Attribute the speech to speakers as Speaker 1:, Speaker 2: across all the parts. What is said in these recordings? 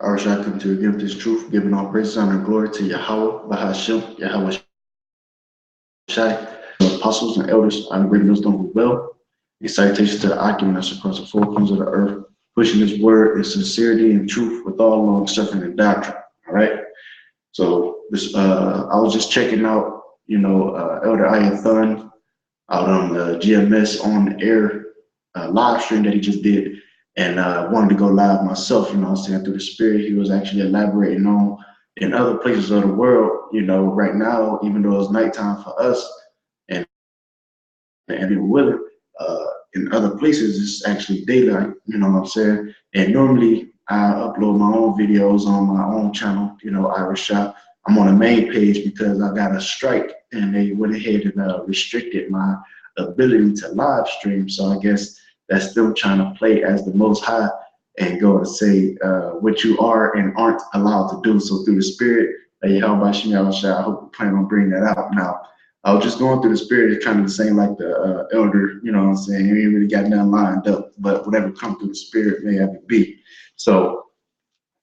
Speaker 1: Our shot come to give this truth, giving all praise, honor, and glory to Yahweh, Bahashim, Yahweh Shai, apostles and elders, I'm bringing those done well. A citation to the occupants across the four corners of the earth, pushing this word in sincerity and truth with all long suffering and doctrine. All right. So this, I was just checking out, Elder Ayathun out on the GMS on air live stream that he just did, and wanted to go live myself. I'm saying, through the spirit, he was actually elaborating on in other places of the world. Right now, even though it's nighttime for us, and being willing, in other places it's actually daylight. You know what I'm saying? And normally I upload my own videos on my own channel. Irish Shop. I'm on the main page because I got a strike, and they went ahead and restricted my ability to live stream. So I guess that's still trying to play as the Most High and go and say what you are and aren't allowed to do. So through the spirit, Yahweh Shai, I hope we plan on bringing that out. Now, I was just going through the spirit, kind of the same like the elder, you know what I'm saying? He ain't really got nothing lined up, but whatever comes through the spirit may have it be. So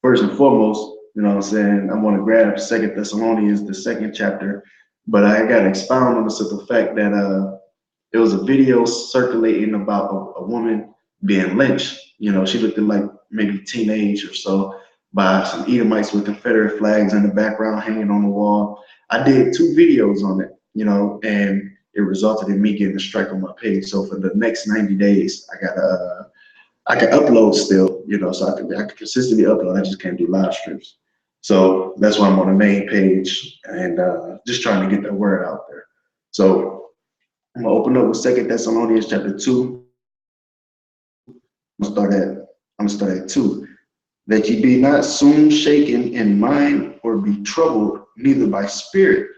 Speaker 1: first and foremost, you know what I'm saying, I want to grab Second Thessalonians, the second chapter, but I got to expound on the simple fact that there was a video circulating about a woman being lynched. She looked like maybe teenage or so by some Edomites with Confederate flags in the background hanging on the wall. I did 2 videos on it, and it resulted in me getting a strike on my page. So for the next 90 days, I can upload still, so I can consistently upload. I just can't do live streams. So that's why I'm on the main page and just trying to get that word out there. So I'm gonna open up with Second Thessalonians chapter 2. I'm gonna start at 2. That ye be not soon shaken in mind or be troubled, neither by spirit,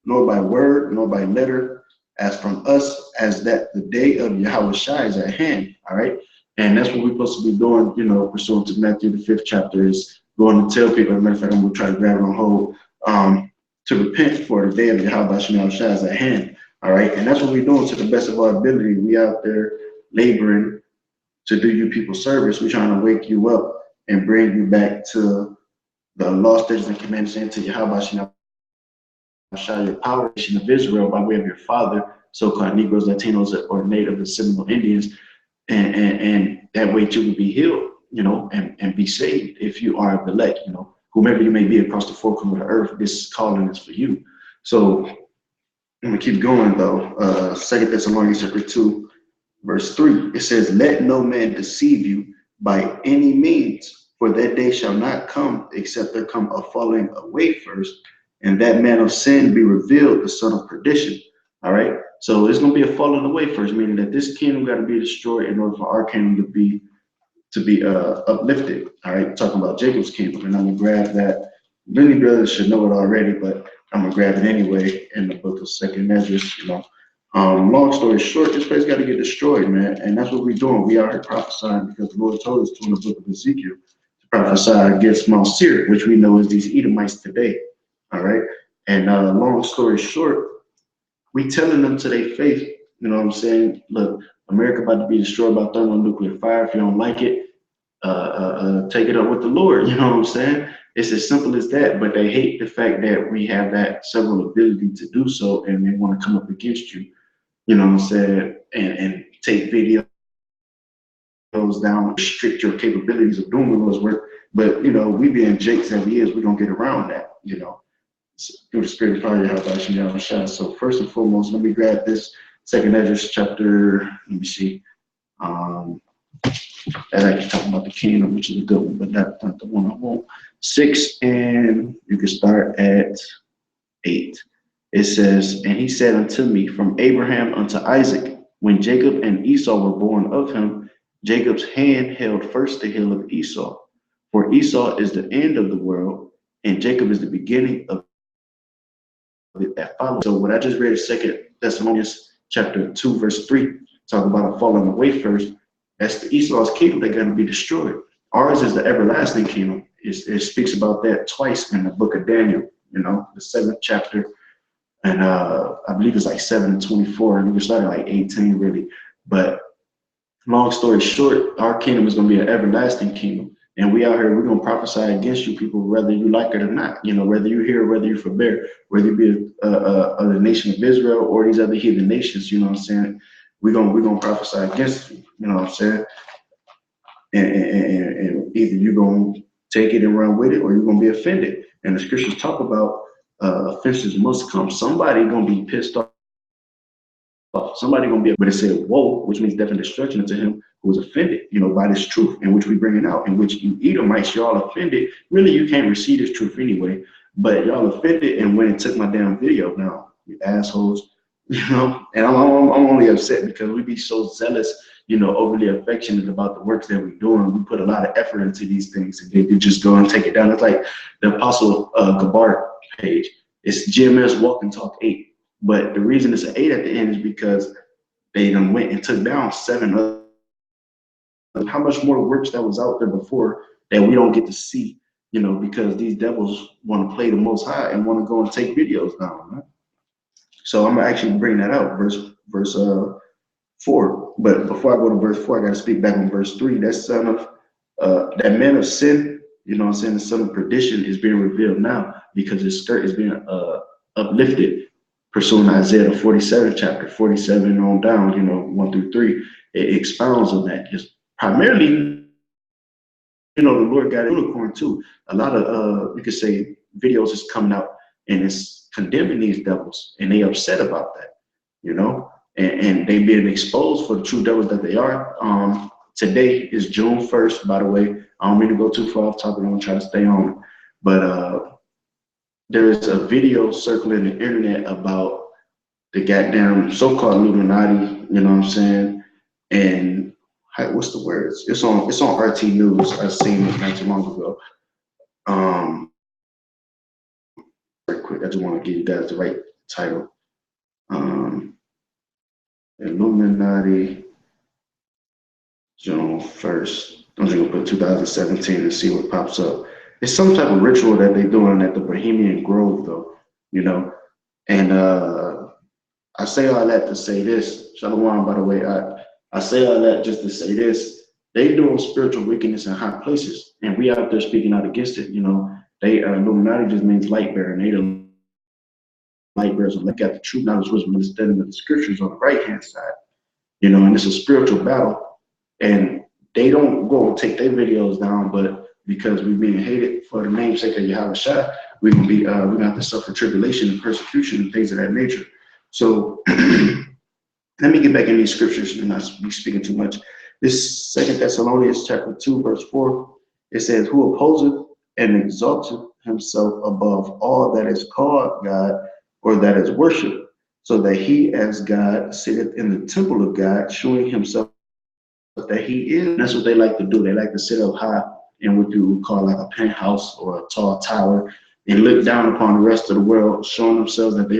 Speaker 1: nor by word, nor by letter, as from us, as that the day of Yahweh Shai is at hand. All right. And that's what we're supposed to be doing, pursuant to Matthew, the 5th chapter, is going to tell people. As a matter of fact, I'm going to try to grab it on hold, to repent for the day of Yahweh Shai is at hand. All right. And that's what we're doing to the best of our ability. We out there laboring to do you people service. We're trying to wake you up and bring you back to the law, statutes, and commandments, into Yahweh Shai, your power, nation of Israel, by way of your father, so-called Negroes, Latinos, or Native and Seminole Indians, and that way you will be healed, and be saved if you are of the elect, whomever you may be across the four corners of the earth. This calling is for you. So I'm gonna keep going though. 2 Thessalonians chapter 2, verse 3. It says, "Let no man deceive you by any means, for that day shall not come except there come a falling away first, and that man of sin be revealed, the son of perdition." All right. So there's gonna be a falling away first, meaning that this kingdom got to be destroyed in order for our kingdom to be uplifted. All right. Talking about Jacob's kingdom, and I'm gonna grab that. Many brothers should know it already, but I'm gonna grab it anyway in the book of Second Ezra. Long story short, this place got to get destroyed, man, and that's what we're doing. We are here prophesying because the Lord told us to in the book of Ezekiel to prophesy against Mount Seir, which we know is these Edomites today. All right. And long story short, we telling them to their face, you know what I'm saying? Look, America about to be destroyed by thermonuclear fire. If you don't like it, take it up with the Lord. You know what I'm saying? It's as simple as that. But they hate the fact that we have that several ability to do so, and they want to come up against you. You know what I'm saying? And take videos down, restrict your capabilities of doing those work. But we being Jakes as he is, we don't get around that. Through the spirit of fire, how shot. So first and foremost, let me grab this Second Ezra chapter. Let me see. That's actually talking about the kingdom, which is a good one, but that's not the one I want. 6, and you can start at 8. It says, "And he said unto me, from Abraham unto Isaac, when Jacob and Esau were born of him, Jacob's hand held first the heel of Esau. For Esau is the end of the world, and Jacob is the beginning of it that follows." So what I just read, Second Thessalonians chapter 2, verse 3, talk about a falling away first. That's the Esau's kingdom that got to be destroyed. Ours is the everlasting kingdom. It speaks about that twice in the book of Daniel, the 7th chapter. And I believe it's like 7 and 24, and we started like 18 really. But long story short, our kingdom is going to be an everlasting kingdom. And we out here, we're gonna prophesy against you people, whether you like it or not. You know, whether you hear, whether you forbear, whether you be the nation of Israel or these other heathen nations. You know what I'm saying? We're gonna prophesy against you. You know what I'm saying? And either you're gonna take it and run with it, or you're gonna be offended. And the scriptures talk about offenses must come. Somebody gonna be pissed off. Somebody gonna be, but it said woe, which means death and destruction to him who was offended, you know, by this truth in which we bring it out, in which you Edomites, y'all offended. Really, you can't receive this truth anyway, but y'all offended and went and took my damn video now, you assholes, you know. And I'm only upset because we be so zealous, you know, overly affectionate about the works that we're doing. We put a lot of effort into these things, and then you just go and take it down. It's like the Apostle Gabar page. It's GMS Walk and Talk 8. But the reason it's an 8 at the end is because they done went and took down 7 of how much more works that was out there before that we don't get to see, you know, because these devils want to play the Most High and want to go and take videos down. Right? So I'm gonna actually bring that out, verse 4. But before I go to verse 4, I got to speak back on verse 3. That son of that man of sin, you know what I'm saying, the son of perdition is being revealed now because his skirt is being uplifted. Pursuing Isaiah 47, chapter 47 on down, you know, 1 through 3, it expounds on that. Just primarily, you know, the Lord got a unicorn too. A lot of you could say videos is coming out and it's condemning these devils, and they upset about that, you know, and they being exposed for the true devils that they are. Today is June 1st, by the way. I don't mean to go too far off topic. I'm gonna try to stay on it, but there's a video circling the internet about the goddamn so-called Illuminati, you know what I'm saying? And what's the words? It's on RT News. I seen it not too long ago. Very quick, I just want to give you guys the right title. Illuminati, June 1st. I'm just gonna put 2017 and see what pops up. It's some type of ritual that they're doing at the Bohemian Grove, though, you know. And I say all that to say this. Shalom, by the way. I say all that just to say this. They doing spiritual wickedness in high places, and we out there speaking out against it. You know, they Illuminati just means light bearer, and they the light bearers. And look at the true knowledge, wisdom, understanding of the scriptures on the right hand side. You know, and it's a spiritual battle, and they don't go and take their videos down, but because we're being hated for the namesake of Yahweh Shai, we're gonna have to suffer tribulation and persecution and things of that nature. So let me get back in these scriptures and not be speaking too much. This 2 Thessalonians chapter 2, verse 4, it says, who opposeth and exalteth himself above all that is called God or that is worshipped, so that he as God sitteth in the temple of God, showing himself that he is. That's what they like to do. They like to sit up high in what you would call like a penthouse or a tall tower and look down upon the rest of the world, showing themselves that they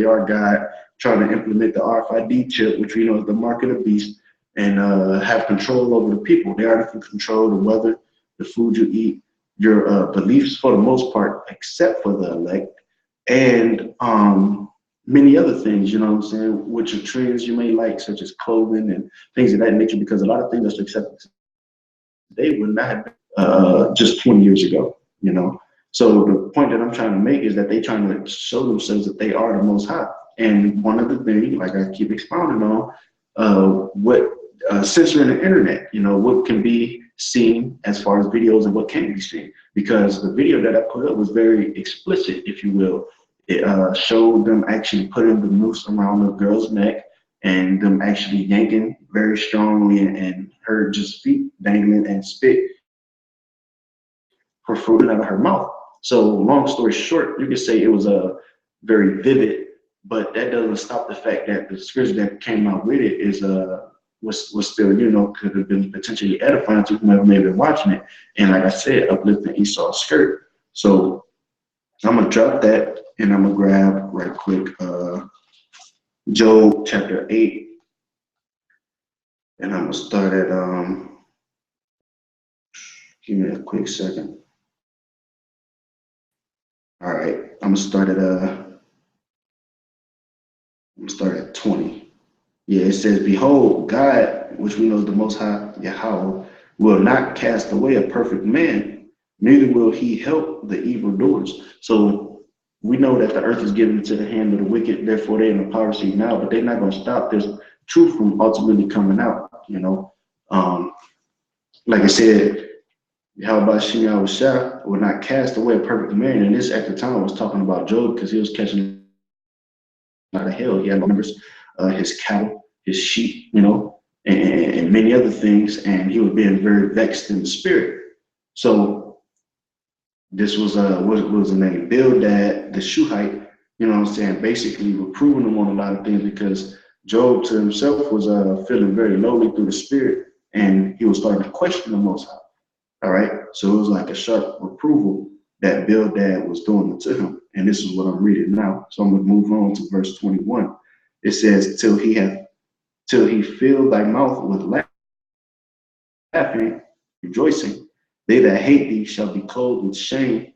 Speaker 1: are God, trying to implement the RFID chip, which we know is the mark of the beast, and have control over the people. They are to control the weather, the food you eat, your beliefs for the most part, except for the elect, and many other things, you know what I'm saying, which are trends you may like, such as clothing and things of that nature, because a lot of things that's accepted today would not have been just 20 years ago, you know. So the point that I'm trying to make is that they're trying to show themselves that they are the Most High. And one of the things, like I keep expounding on, what censoring the internet, you know, what can be seen as far as videos and what can't be seen. Because the video that I put up was very explicit, if you will. It showed them actually putting the noose around the girl's neck and them actually yanking very strongly, and her just feet dangling and spit protruding out of her mouth. So long story short, you could say it was a very vivid, but that doesn't stop the fact that the scripture that came out with it is was still, you know, could have been potentially edifying to whomever may have been watching it. And like I said, uplifting Esau's skirt. So I'm gonna drop that and I'm gonna grab right quick Job chapter 8. And I'm gonna start at give me a quick second. All right, I'm gonna start at 20. Yeah, it says, behold, God, which we know is the Most High, Yahweh, will not cast away a perfect man, neither will he help the evildoers. So we know that the earth is given into the hand of the wicked, therefore they're in the power seat now, but they're not going to stop this truth from ultimately coming out, you know. Like I said, how about Shimei Shah will not cast away a perfect man? And this at the time was talking about Job because he was catching out of hell. He had members, his cattle, his sheep, you know, and many other things. And he was being very vexed in the spirit. So this was what was the name? Bildad the Shuhite, you know what I'm saying, basically reproving him on a lot of things because Job to himself was feeling very lowly through the spirit, and he was starting to question the Most High. All right, so it was like a sharp reproval that Bildad was doing to him, and this is what I'm reading now. So I'm gonna move on to verse 21. It says, "Till he filled thy mouth with laughing, rejoicing. They that hate thee shall be clothed with shame,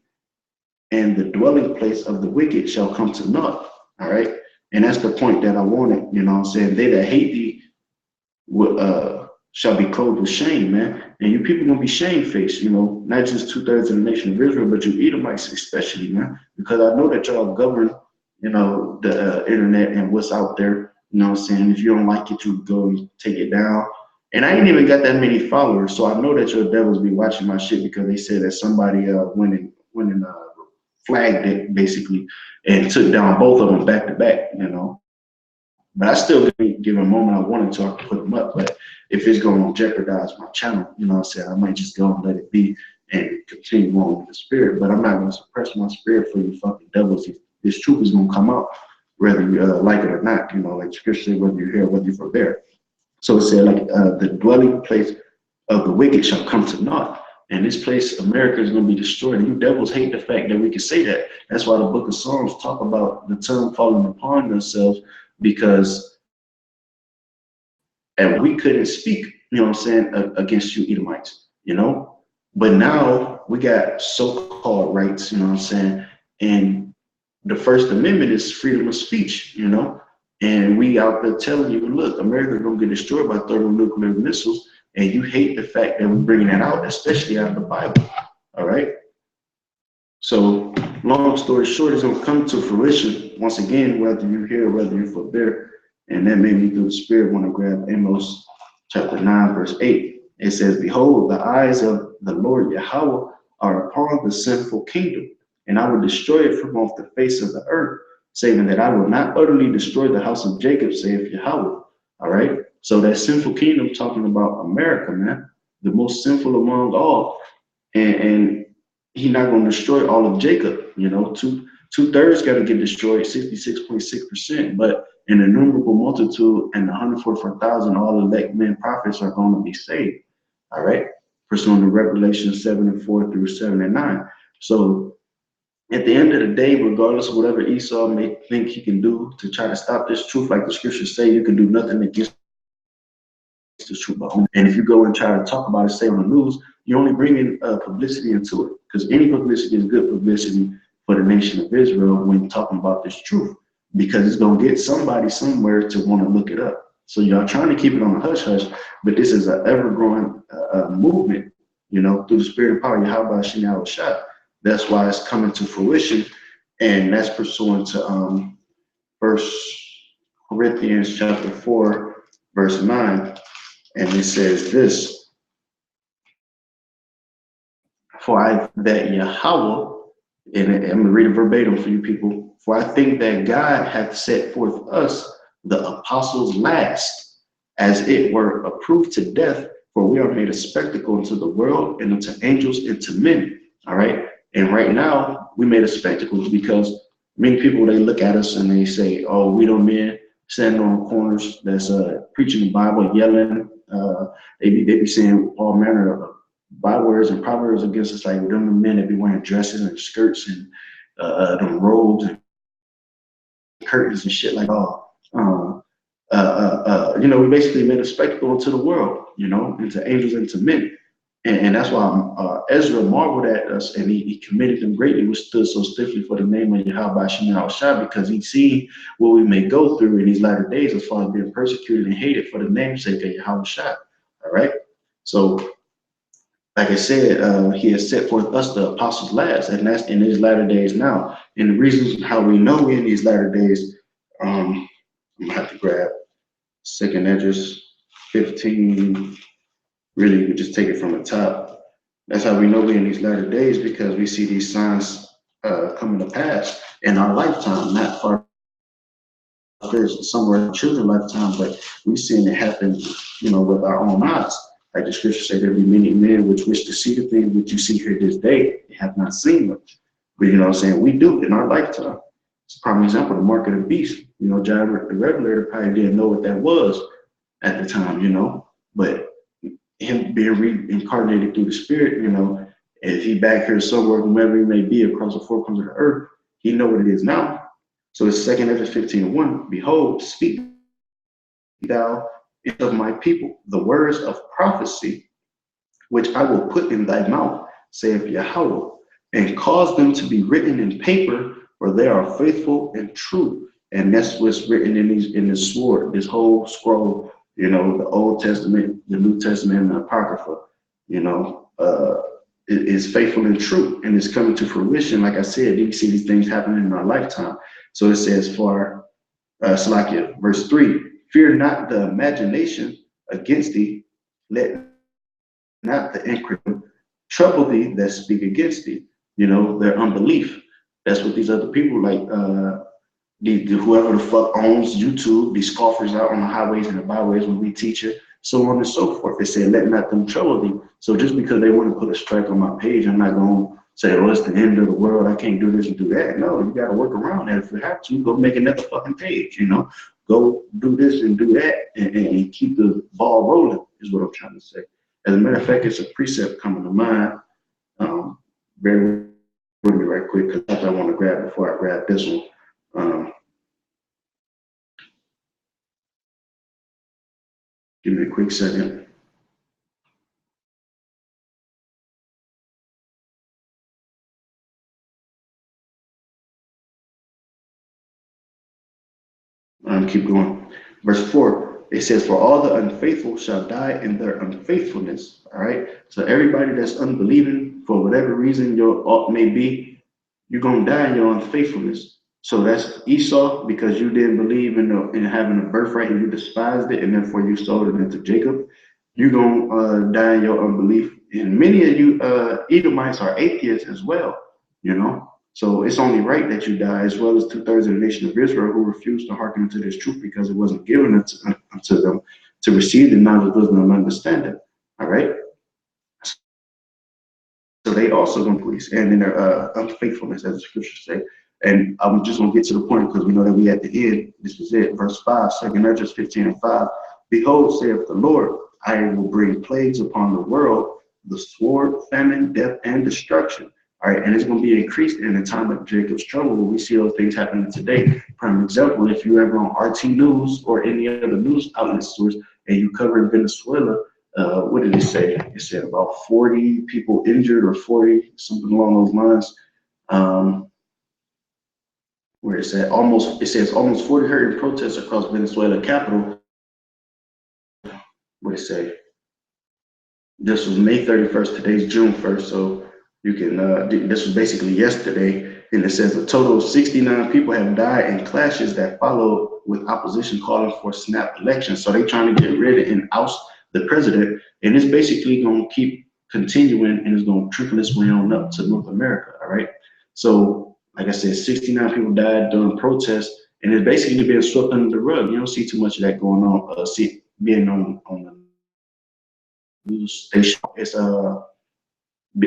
Speaker 1: and the dwelling place of the wicked shall come to naught." All right. And that's the point that I wanted, you know what I'm saying? They that hate thee shall be clothed with shame, man. And you people gonna be shamefaced, you know, not just 2/3 of the nation of Israel, but you Edomites especially, man. Because I know that y'all govern, you know, the internet and what's out there. You know what I'm saying? If you don't like it, you go and take it down. And I ain't even got that many followers, so I know that your devils be watching my shit because they said that somebody went and flagged it basically and took down both of them back to back, you know. But I still didn't give a moment I wanted to, I could put them up. But if it's going to jeopardize my channel, you know what I'm saying, I might just go and let it be and continue on with the spirit. But I'm not going to suppress my spirit for you fucking devils. This truth is going to come out, whether you like it or not, you know, like scripture said, whether you're here, whether you're from there. So it said, like, the dwelling place of the wicked shall come to naught. And this place, America, is going to be destroyed. And you devils hate the fact that we can say that. That's why the book of Psalms talk about the tongue falling upon themselves, because and we couldn't speak, you know what I'm saying, against you Edomites, you know. But now we got so-called rights, you know what I'm saying, and the First Amendment is freedom of speech, you know, and we out there telling you, look, America's gonna get destroyed by thermonuclear missiles, and you hate the fact that we're bringing that out, especially out of the Bible, all right? So long story short, it's gonna come to fruition once again, whether you're here, whether you're for there. And that made me through the spirit want to grab Amos chapter 9, verse 8. It says, "Behold, the eyes of the Lord Yahweh are upon the sinful kingdom, and I will destroy it from off the face of the earth, saying that I will not utterly destroy the house of Jacob, saith Yahweh." All right. So that sinful kingdom talking about America, man, the most sinful among all. And he's not going to destroy all of Jacob, you know, two-thirds got to get destroyed, 66.6%, but an innumerable multitude and 144,000 all elect men prophets are going to be saved. All right, pursuant to Revelation 7:4 through 7:9. So at the end of the day, regardless of whatever Esau may think he can do to try to stop this truth, like the scriptures say, you can do nothing against the truth. And if you go and try to talk about it, say on the news, you're only bringing publicity into it, because any publicity is good publicity for the nation of Israel when talking about this truth, because it's going to get somebody somewhere to want to look it up. So y'all trying to keep it on a hush hush, but this is an ever-growing movement, you know, through the spirit of power. Yahweh Shimei Shah. That's why it's coming to fruition, and that's pursuant to 1 Corinthians chapter 4, verse 9. And it says this: "For I that Yahweh," and I'm going to read it verbatim for you people, "for I think that God hath set forth us, the apostles last, as it were approved to death, for we are made a spectacle unto the world and unto angels and to men." All right. And right now we made a spectacle because many people, they look at us and they say, "Oh, we don't men standing on the corners that's preaching the Bible, yelling." They be saying all manner of bywords and proverbs against us, like them the men that be wearing dresses and skirts and them robes and curtains and shit like you know, we basically made a spectacle to the world, you know, and to angels and to men. And that's why Ezra marveled at us, and he commended them greatly, which stood so stiffly for the name of Yahweh Shimei Shah, because he seen what we may go through in these latter days as far as being persecuted and hated for the namesake of Yahweh Shah. All right. So like I said, he has set forth us the apostles last, and that's in these latter days now. And the reasons how we know we're in these latter days, I'm gonna have to grab second Esdras 15. Really, we just take it from the top. That's how we know we're in these latter days, because we see these signs coming to pass in our lifetime, not far there's somewhere in children's lifetime, but we've seen it happen, with our own eyes. Like the scripture said, there be many men which wish to see the things which you see here this day, they have not seen them. But you know what I'm saying, we do in our lifetime. It's a prime example, the mark of the beast. John the Revelator probably didn't know what that was at the time, but him being reincarnated through the spirit, if he back here somewhere, whomever he may be across the four corners of the earth, he know what it is now. So it's 2 Esdras 15:1. Behold, speak thou of my people the words of prophecy, which I will put in thy mouth, saith Yahweh, and cause them to be written in paper, for they are faithful and true. And that's what's written in this sword, this whole scroll, the Old Testament, the New Testament, and the Apocrypha, it is faithful and true, and it's coming to fruition. Like I said, you see these things happening in our lifetime. So it says, for Salakia, verse 3, fear not the imagination against thee, let not the incredulity trouble thee that speak against thee. Their unbelief. That's what these other people like, whoever the fuck owns YouTube, these scoffers out on the highways and the byways when we teach it, so on and so forth. They said, let not them trouble thee. So just because they want to put a strike on my page, I'm not going to say, oh, it's the end of the world, I can't do this and do that. No, you got to work around that. If you have to, go make another fucking page, go do this and do that, and keep the ball rolling, is what I'm trying to say. As a matter of fact, it's a precept coming to mind. Bear with me right quick, because that's what I want to grab before I grab this one. Give me a quick second. Keep going. Verse 4, it says, for all the unfaithful shall die in their unfaithfulness. All right. So everybody that's unbelieving, for whatever reason your ought may be, you're going to die in your unfaithfulness. So that's Esau, because you didn't believe in having a birthright and you despised it, and therefore you sold it into Jacob. You're going to die in your unbelief. And many of you Edomites are atheists as well, So it's only right that you die, as well as 2/3 of the nation of Israel who refused to hearken to this truth because it wasn't given unto them to receive the knowledge, wisdom, and understanding. All right. So they also going to police and in their unfaithfulness, as the scriptures say. And I'm just going to get to the point, because we know that we at the end. This was it. Verse 5, 2 Esdras 15:5. Behold, saith the Lord, I will bring plagues upon the world, the sword, famine, death, and destruction. All right, and it's going to be increased in the time of Jacob's trouble. We see those things happening today. For example, if you're ever on RT News or any other news outlet source and you cover Venezuela, what did it say? It said about 40 people injured, or 40, something along those lines. Where it says almost 40 hurt in protests across Venezuela capital. What did it say? This was May 31st, today's June 1st, so you can, this was basically yesterday, and it says a total of 69 people have died in clashes that followed, with opposition calling for snap elections. So they're trying to get rid of and oust the president, and it's basically going to keep continuing, and it's going to trickle its way on up to North America, all right? So, like I said, 69 people died during protests, and it's basically being swept under the rug. You don't see too much of that going on, being on the news station. It's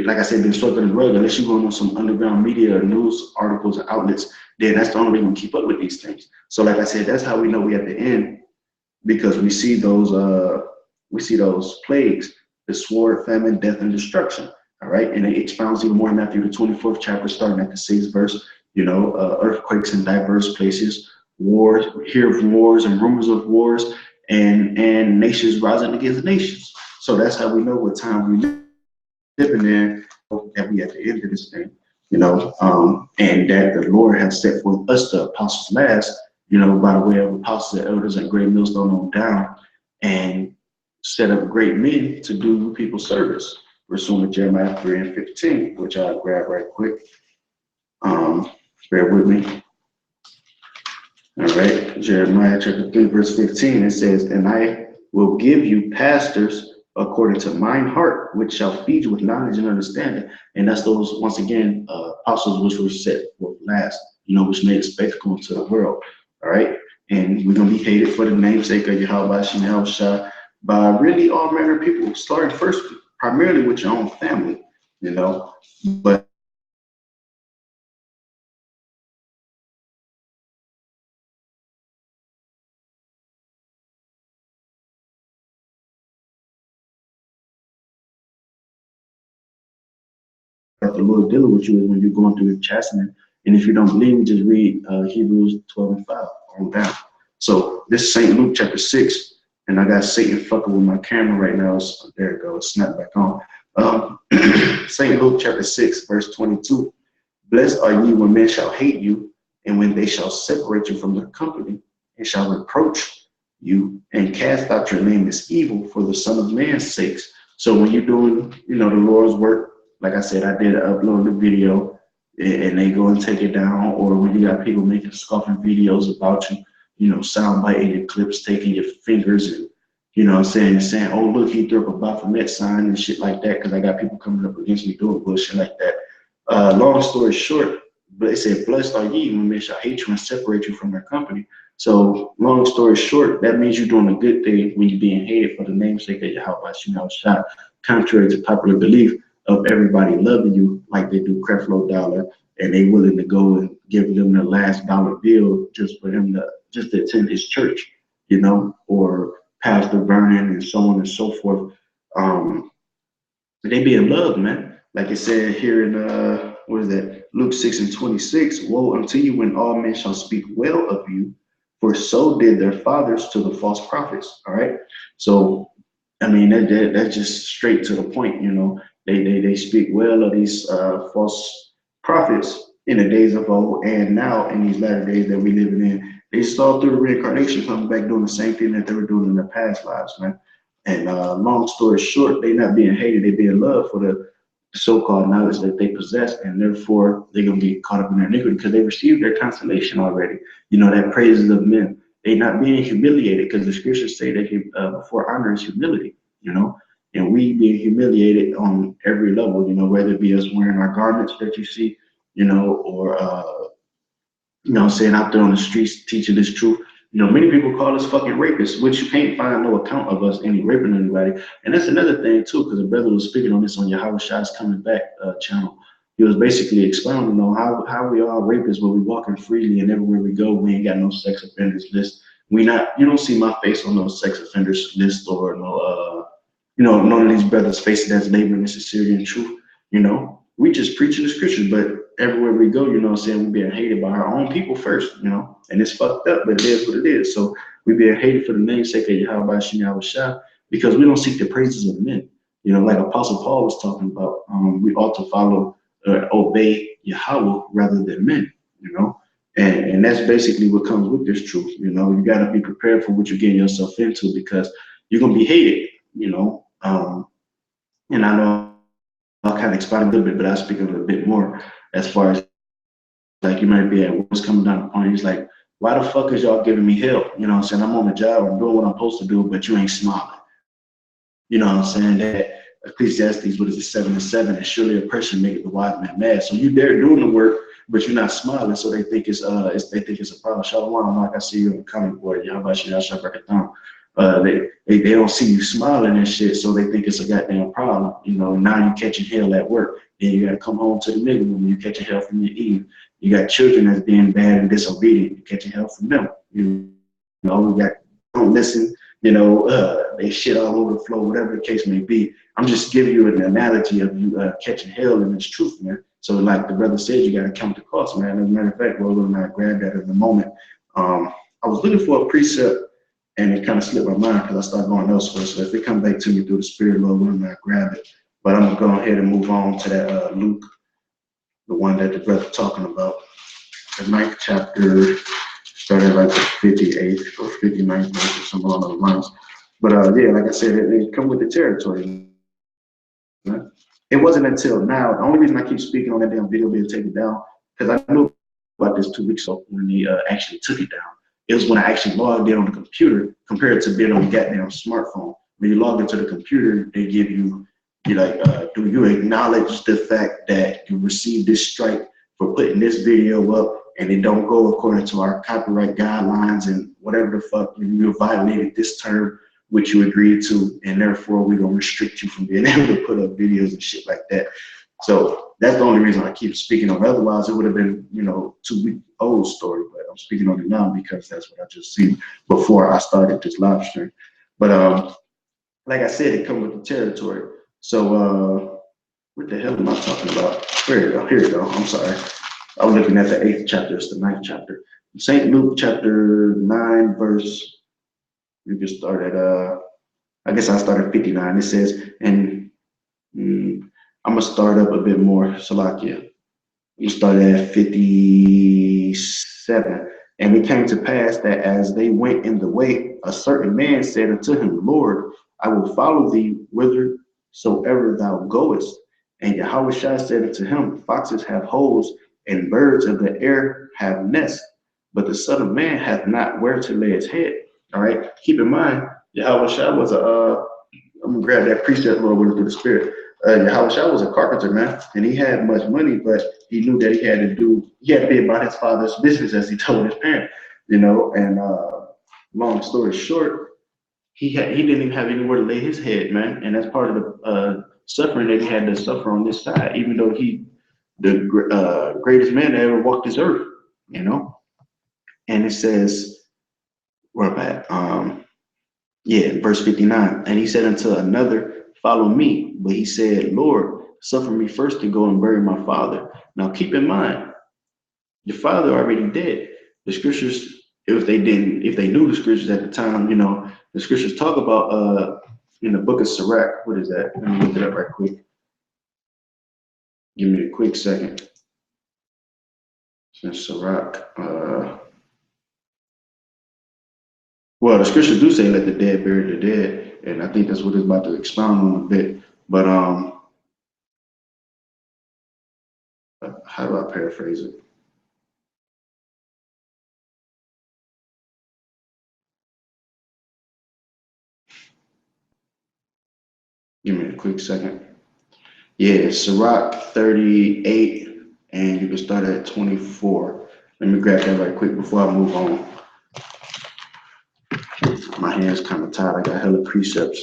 Speaker 1: like I said, been swept under the rug. Unless you're going on some underground media, news articles, and outlets, then that's the only way we can keep up with these things. So, like I said, that's how we know we at the end, because we see those plagues, the sword, famine, death, and destruction. All right, and it expounds even more in Matthew the 24th chapter, starting at the 6th verse. Earthquakes in diverse places, wars, hear of wars and rumors of wars, and nations rising against nations. So that's how we know what time we living in, that we at the end of this thing, and that the Lord has set forth us, the apostles last, by the way of apostles and elders and great millstone on down, and set up great men to do people's service. We're soon to Jeremiah 3 and 15, which I'll grab right quick. Bear with me. All right, Jeremiah chapter 3, verse 15, it says, and I will give you pastors according to mine heart, which shall feed you with knowledge and understanding. And that's those, once again, apostles which were set for last, which made a spectacle to the world. All right. And we're going to be hated for the namesake of Yahweh Shah by really all manner of people, starting first primarily with your own family, but the Lord dealing with you is when you're going through the chastisement. And if you don't believe me, just read Hebrews 12 and 5 on down. So this is St. Luke chapter 6, and I got Satan fucking with my camera right now. So there it goes, snap back on. St. Luke chapter 6, verse 22. Blessed are ye when men shall hate you, and when they shall separate you from their company, and shall reproach you, and cast out your name as evil for the Son of Man's sakes. So when you're doing, the Lord's work, like I said, I did upload the video, and they go and take it down. Or when you got people making scoffing videos about you, sound biting clips, taking your fingers and, saying, oh, look, he threw up a Baphomet sign and shit like that, because I got people coming up against me doing bullshit like that. Long story short, but it said, blessed are ye when men shall hate you and separate you from their company. So long story short, that means you're doing a good thing when you're being hated for the namesake of Yahweh Shah, contrary to popular belief of everybody loving you like they do Creflo Dollar, and they willing to go and give them the last dollar bill just for him to attend his church, or Pastor Vernon and so on and so forth. They be in love, man. Like it said here in what is that? Luke 6 and 26. Woe unto you when all men shall speak well of you, for so did their fathers to the false prophets. All right. So I mean that's just straight to the point, They speak well of these false prophets in the days of old and now in these latter days that we living in. They saw through the reincarnation coming back doing the same thing that they were doing in their past lives, man. And long story short, they not being hated, they being loved for the so-called knowledge that they possess, and therefore they're gonna be caught up in their iniquity because they received their consolation already. That praises of men. They not being humiliated because the scriptures say that before honor is humility, and we being humiliated on every level, whether it be us wearing our garments that you see, or saying out there on the streets teaching this truth. Many people call us fucking rapists, which you can't find no account of us any raping anybody. And that's another thing too, because a brother was speaking on this on Yahweh Shah's Coming Back channel. He was basically expounding on how we are rapists, but we walking freely and everywhere we go, we ain't got no sex offenders list. You don't see my face on no sex offenders list or no, none of these brothers facing that's laboring this is Syrian truth. We just preaching the scriptures, but everywhere we go, we're being hated by our own people first, and it's fucked up, but it is what it is. So we're being hated for the namesake of Yahweh Shah because we don't seek the praises of men. Like Apostle Paul was talking about, we ought to follow, obey Yahweh rather than men, and that's basically what comes with this truth. You got to be prepared for what you're getting yourself into because you're going to be hated, and I know I'll kind of expand a little bit, but I'll speak a little bit more as far as like you might be at what's coming down the point. He's like, why the fuck is y'all giving me hell? I'm saying? I'm on the job, I'm doing what I'm supposed to do, but you ain't smiling. I'm saying? That Ecclesiastes, what is it, 7 and 7, and surely a person maketh the wise man mad. So you there doing the work, but you're not smiling, so they think it's a problem. Shalom, like I see you on the comment board, Yahweh Shah Barakatam. They don't see you smiling and shit, so they think it's a goddamn problem. Now you catching hell at work. Then you gotta come home to the nigga room. You catching hell from your Eve. You got children that's being bad and disobedient. You catching hell from them. We got don't listen. They shit all over the floor, whatever the case may be. I'm just giving you an analogy of you catching hell in its truth, man. So like the brother said, you gotta count the cost, man. As a matter of fact, well, when I grabbed that in the moment, I was looking for a precept. And it kind of slipped my mind because I started going elsewhere. So if it come back to me through the spirit, Lord, I'm not grab it. But I'm gonna go ahead and move on to that Luke, the one that the brother talking about, the 9th chapter, starting like the 58th or 59th verse or something along those lines. But yeah, like I said, it come with the territory. Right? it wasn't until now. The only reason I keep speaking on that damn video being taken down, because I knew about this 2 weeks ago when they actually took it down. It was when I actually logged in on the computer compared to being on the goddamn smartphone. When you log into the computer, they give you, you're like, do you acknowledge the fact that you received this strike for putting this video up and it don't go according to our copyright guidelines and whatever the fuck, you violated this term which you agreed to, and therefore we're gonna restrict you from being able to put up videos and shit like that. So that's the only reason I keep speaking on it. Otherwise, it would have been, 2-week-old story, but I'm speaking on it now because that's what I just seen before I started this live stream. But like I said, it comes with the territory. So what the hell am I talking about? Here we go. I'm sorry. I was looking at the 8th chapter. It's the 9th chapter. St. Luke chapter 9, verse. You can start at I guess I started 59. It says, and I'm gonna start up a bit more. Salakia. You start at 57. And it came to pass that as they went in the way, a certain man said unto him, Lord, I will follow thee whithersoever thou goest. And Yahushua said unto him, foxes have holes, and birds of the air have nests, but the Son of Man hath not where to lay his head. All right. Keep in mind, Yahushua was I'm gonna grab that precept Lord with the Spirit. Yahushua was a carpenter, man, and he had much money, but he knew that he had to be about his father's business, as he told his parents, and long story short, he didn't even have anywhere to lay his head, man, and that's part of the suffering that he had to suffer on this side, even though he the greatest man that ever walked this earth, and it says, where am I at? Verse 59, and he said unto another, follow me. But he said, Lord, suffer me first to go and bury my father. Now keep in mind, your father already dead. The scriptures, if they knew the scriptures at the time, the scriptures talk about in the book of Sirach. What is that? Let me look it up right quick. Give me a quick second. Since Sirach, well, the scriptures do say let the dead bury the dead, and I think that's what it's about to expound on a bit. But how do I paraphrase it? Give me a quick second. Yeah, Sirach 38, and you can start at 24. Let me grab that right quick before I move on. My hand's kind of tired. I got hella precepts,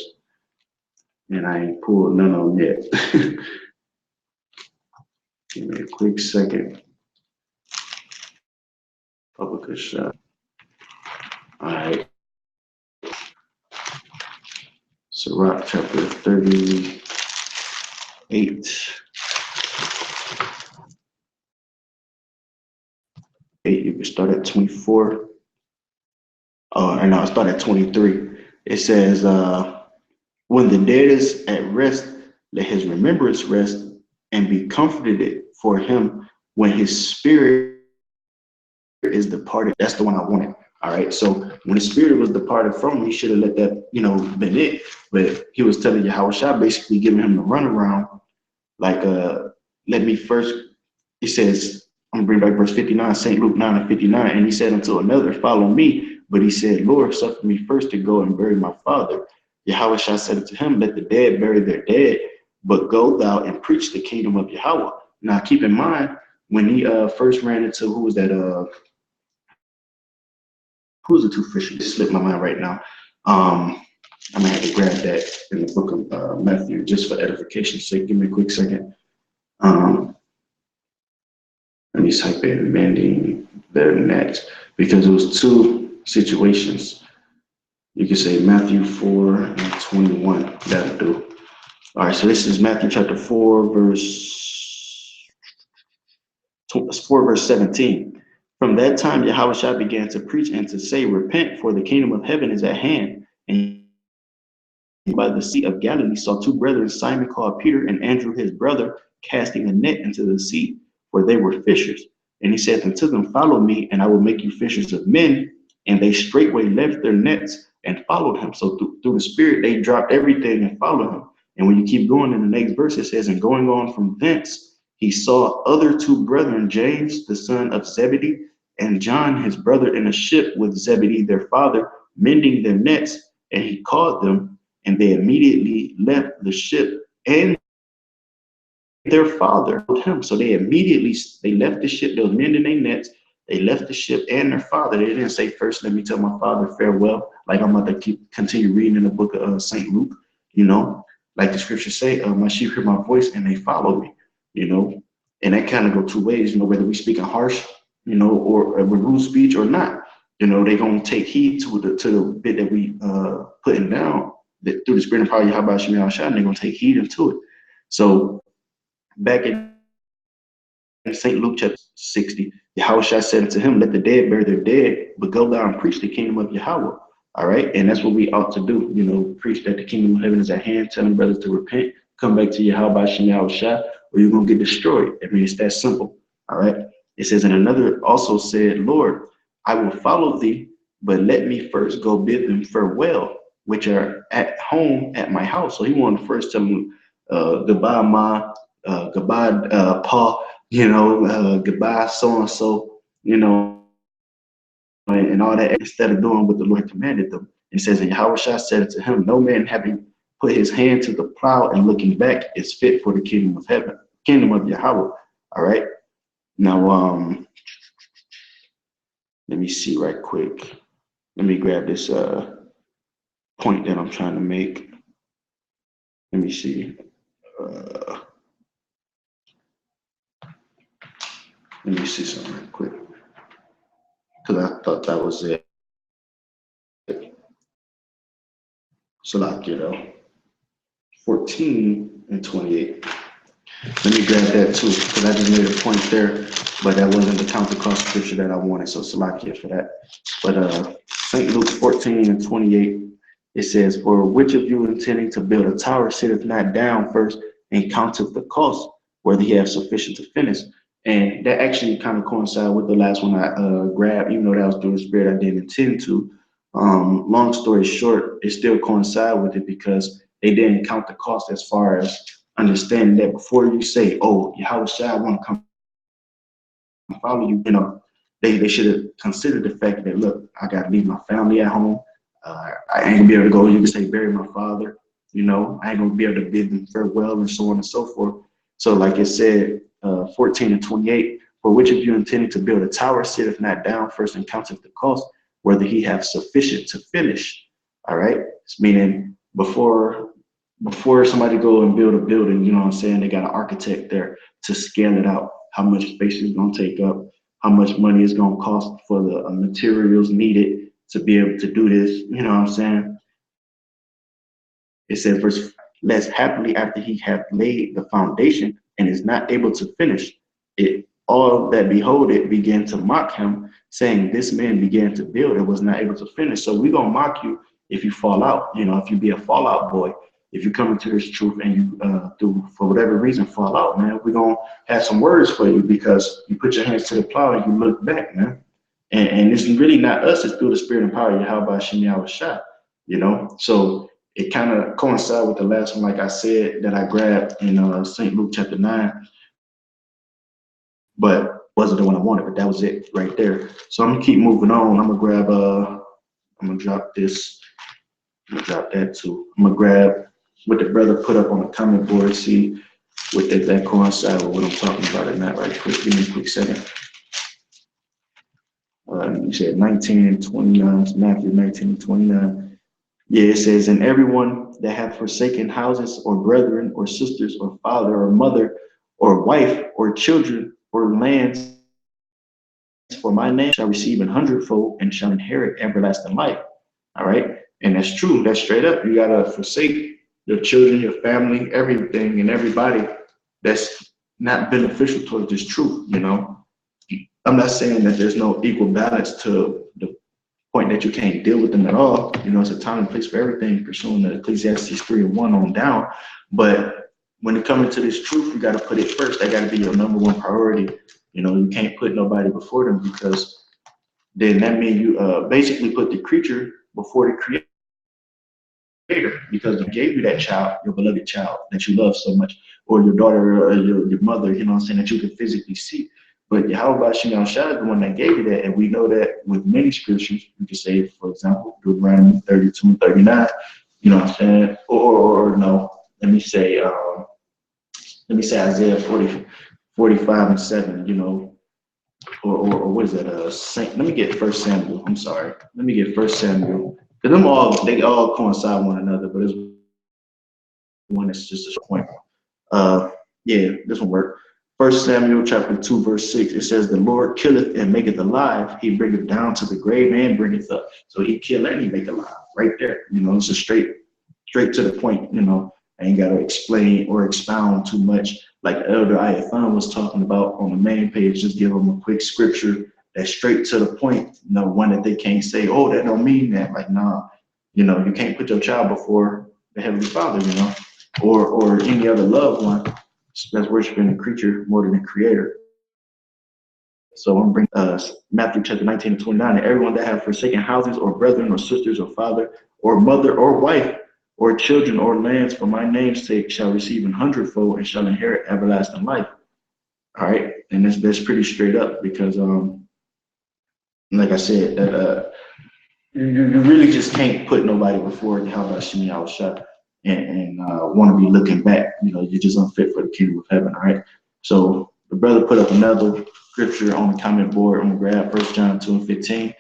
Speaker 1: and I ain't pulled none of them yet. Give me a quick second. Public shot. All right. Sirach chapter 38. You can start at 24. And I'll start at 23. It says, when the dead is at rest, let his remembrance rest and be comforted for him when his spirit is departed. That's the one I wanted. All right. So when the spirit was departed from him, he should have let that, been it. But he was telling Yahushua, basically giving him the runaround, like, let me first, it says, I'm gonna bring back verse 59, St. Luke 9 and 59. And he said unto another, follow me. But he said, Lord, suffer me first to go and bury my father. Yahushua said unto him, let the dead bury their dead, but go thou and preach the kingdom of Yahweh. Now keep in mind, when he first ran into, who was that? Who's the two fishermen? It slipped my mind right now. I'm gonna have to grab that in the book of Matthew, just for edification's sake. Give me a quick second. Let me type in mending their nets, because it was two situations. You can say Matthew 4 and 21. That'll do. All right, so this is Matthew chapter 4, verse 17. From that time, Yahushua began to preach and to say, repent, for the kingdom of heaven is at hand. And by the sea of Galilee saw two brethren, Simon called Peter and Andrew his brother, casting a net into the sea, for they were fishers. And he said unto them, follow me, and I will make you fishers of men. And they straightway left their nets and followed him. So through the Spirit, they dropped everything and followed him. And when you keep going in the next verse, it says, and going on from thence, he saw other two brethren, James, the son of Zebedee, and John, his brother, in a ship with Zebedee, their father, mending their nets. And he called them, and they immediately left the ship and their father with him. So they left the ship. They was mending their nets. They left the ship and their father. They didn't say, first, let me tell my father farewell. Like I'm about to continue reading in the book of St. Luke, you know, like the scriptures say, my sheep hear my voice and they follow me, you know. And that kind of go two ways, you know, whether we speaking harsh, you know, or with rude speech or not. You know, they're going to take heed to the bit that we putting down that through the spirit and power of Yahweh Shem Yahushua, and they're going to take heed into it. So back in St. Luke chapter 60, Yahushua said unto him, let the dead bury their dead, but go down and preach the kingdom of Yahweh. All right. And that's what we ought to do. You know, preach that the kingdom of heaven is at hand, telling brothers to repent, come back to Yahweh Shem Yahushua, or you're going to get destroyed. I mean, it's that simple. All right. It says, and another also said, Lord, I will follow thee, but let me first go bid them farewell, which are at home at my house. So he wanted to first tell them, goodbye, Ma, goodbye, Pa, you know, goodbye, so-and-so, you know, and all that, instead of doing what the Lord commanded them. It says, and Yahushua said to him, no man having put his hand to the plow and looking back is fit for the kingdom of heaven, kingdom of Yahweh. All right. Now, let me see right quick. Let me grab this point that I'm trying to make. Let me see. Let me see something real quick. Because I thought that was it. So like, you know, 14 and 28. Let me grab that too, because I just made a point there, but that wasn't the counter cost scripture that I wanted. So Salakia for that. But St. Luke 14 and 28, it says, for which of you intending to build a tower sitteth not down first and counteth the cost, whether he have sufficient to finish. And that actually kind of coincides with the last one I grabbed, even though that was through the spirit I didn't intend to. Long story short, it still coincides with it because they didn't count the cost as far as understanding that before you say, oh, Yahushua, I want to come follow you, you know, they should have considered the fact that, look, I got to leave my family at home. I ain't gonna be able to go, you can say, bury my father, you know, I ain't gonna be able to bid them farewell and so on and so forth. So like it said, 14 and 28, for which of you intending to build a tower sitteth not down first and counteth the cost, whether he have sufficient to finish. All right. It's meaning before somebody go and build a building, you know what I'm saying, they got an architect there to scale it out, how much space it's going to take up, how much money it's going to cost for the materials needed to be able to do this, you know what I'm saying. It says, verse, less happily after he hath laid the foundation and is not able to finish it, all that behold it began to mock him, saying, this man began to build and was not able to finish. So we're going to mock you if you fall out, you know, if you be a fallout boy. If you come into this truth and you, for whatever reason, fall out, man, we're going to have some words for you because you put your hands to the plow and you look back, man. And it's really not us, it's through the spirit and power of Yahweh Shem Yahushua, you know. So it kind of coincides with the last one, like I said, that I grabbed in St. Luke chapter 9. But wasn't the one I wanted, but that was it right there. So I'm going to keep moving on. I'm going to grab, I'm going to drop this. I'm going to drop that too. I'm going to grab what the brother put up on the comment board, see what that coincide with what I'm talking about or not right quick. Give me a quick second. You said 19 and 29, it's Matthew 19 and 29. Yeah, it says, and everyone that hath forsaken houses or brethren or sisters or father or mother or wife or children or lands for my name shall receive 100-fold and shall inherit everlasting life. All right. And that's true. That's straight up. You got to forsake your children, your family, everything and everybody that's not beneficial towards this truth, you know. I'm not saying that there's no equal balance to the point that you can't deal with them at all. You know, it's a time and place for everything, pursuing the Ecclesiastes 3:1 on down. But when it comes to this truth, you got to put it first. That got to be your number one priority. You know, you can't put nobody before them because then that means you basically put the creature before the creator. Creator, because He gave you that child, your beloved child that you love so much, or your daughter or your mother, you know what I'm saying, that you can physically see. But Yahweh Shem Shah is the one that gave you that. And we know that with many scriptures, you can say, for example, Deuteronomy 32 and 39, you know what I'm saying? Or no, let me say, Isaiah 45 and 7, you know, or what is that? Saint, let me get First Samuel. I'm sorry. Let me get First Samuel. Because they all coincide one another, but there's one that's just a point. Yeah, this one work. First Samuel chapter 2, verse 6. It says, the Lord killeth and maketh alive. He bringeth down to the grave and bringeth up. So he kill and he make alive. Right there. You know, it's a straight to the point, you know. I ain't gotta explain or expound too much. Like Elder Ayathan was talking about on the main page, just give them a quick scripture that's straight to the point, you know, one that they can't say, oh, that don't mean that. Like, nah, you know, you can't put your child before the Heavenly Father, you know, or any other loved one that's worshiping the creature more than the creator. So I'm bringing Matthew chapter 19 and 29, and everyone that have forsaken houses or brethren or sisters or father or mother or wife or children or lands for my name's sake shall receive 100-fold and shall inherit everlasting life. All right, and that's pretty straight up, because like I said, that you really just can't put nobody before Yahweh Shem Yahushua and want to be looking back. You know, you're just unfit for the kingdom of heaven. All right. So the brother put up another scripture on the comment board on grab 1 John 2 and 15.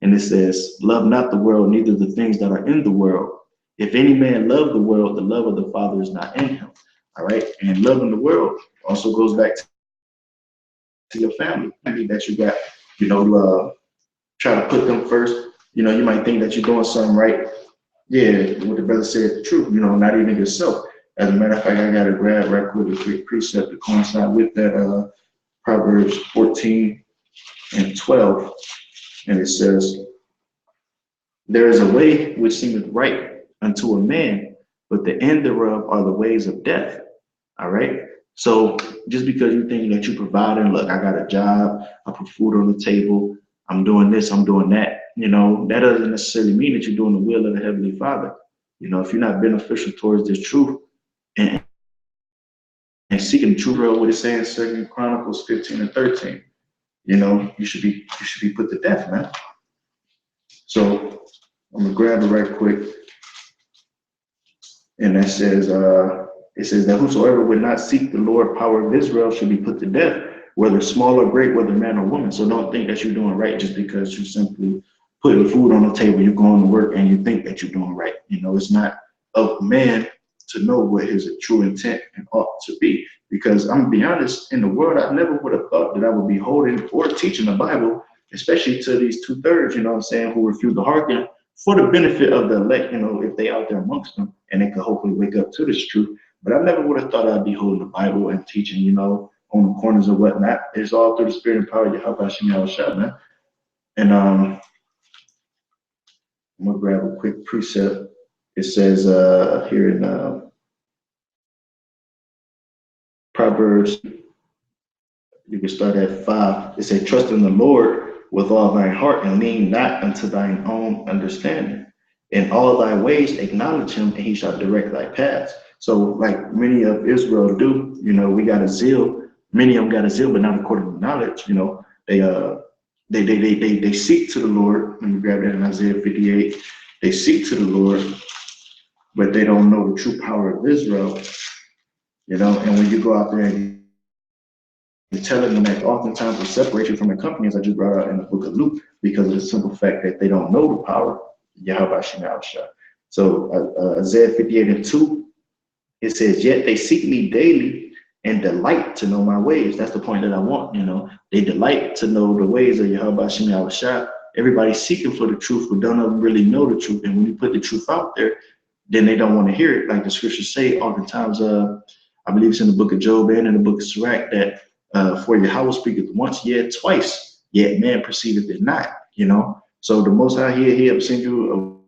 Speaker 1: And it says, love not the world, neither the things that are in the world. If any man love the world, the love of the Father is not in him. All right. And loving the world also goes back to your family. I mean, that you got, you know, try to put them first. You know, you might think that you're doing something right. Yeah, what the brother said, the truth, you know, not even yourself. As a matter of fact, I got to grab right quick a quick precept to coincide with that, Proverbs 14 and 12. And it says, there is a way which seemeth right unto a man, but the end thereof are the ways of death. All right. So just because you think that you're providing, look, I got a job, I put food on the table, I'm doing this, I'm doing that, you know, that doesn't necessarily mean that you're doing the will of the Heavenly Father. You know, if you're not beneficial towards this truth and seeking the truth, what it's saying, 2 Chronicles 15 and 13, you know, you should be put to death, man. So I'm gonna grab it right quick. And that says, it says that whosoever would not seek the Lord power of Israel should be put to death, whether small or great, whether man or woman. So don't think that you're doing right just because you simply putting food on the table, you're going to work and you think that you're doing right. You know, it's not of man to know what his true intent and ought to be. Because I'm gonna be honest, in the world, I never would have thought that I would be holding or teaching the Bible, especially to these 2/3, you know what I'm saying, who refuse to hearken for the benefit of the elect, you know, if they out there amongst them and they could hopefully wake up to this truth. But I never would have thought I'd be holding the Bible and teaching, you know, on the corners or whatnot. It's all through the spirit and power of Yahweh Shem Yahushua, man. And I'm gonna grab a quick precept. It says here in Proverbs, you can start at 5. It says, trust in the Lord with all thine heart and lean not unto thine own understanding. In all thy ways acknowledge him, and he shall direct thy paths. So like many of Israel do, you know, we got a zeal. Many of them got a zeal, but not according to knowledge. You know, they seek to the Lord. Let me grab that in Isaiah 58. They seek to the Lord, but they don't know the true power of Israel. You know, and when you go out there and you're telling them that oftentimes will separate you from the company, as I just brought out in the book of Luke, because of the simple fact that they don't know the power of Yahweh Shem Yahushua. So Isaiah 58 and 2, it says, yet they seek me daily and delight to know my ways. That's the point that I want, you know. They delight to know the ways of Yahweh Shem Yahushua. Everybody's seeking for the truth, but don't really know the truth. And when you put the truth out there, then they don't want to hear it. Like the scriptures say oftentimes, I believe it's in the book of Job and in the book of Sirach, that for Yahweh speaketh once, yet twice, yet man perceiveth it not, you know. So the Most High here, he'll send you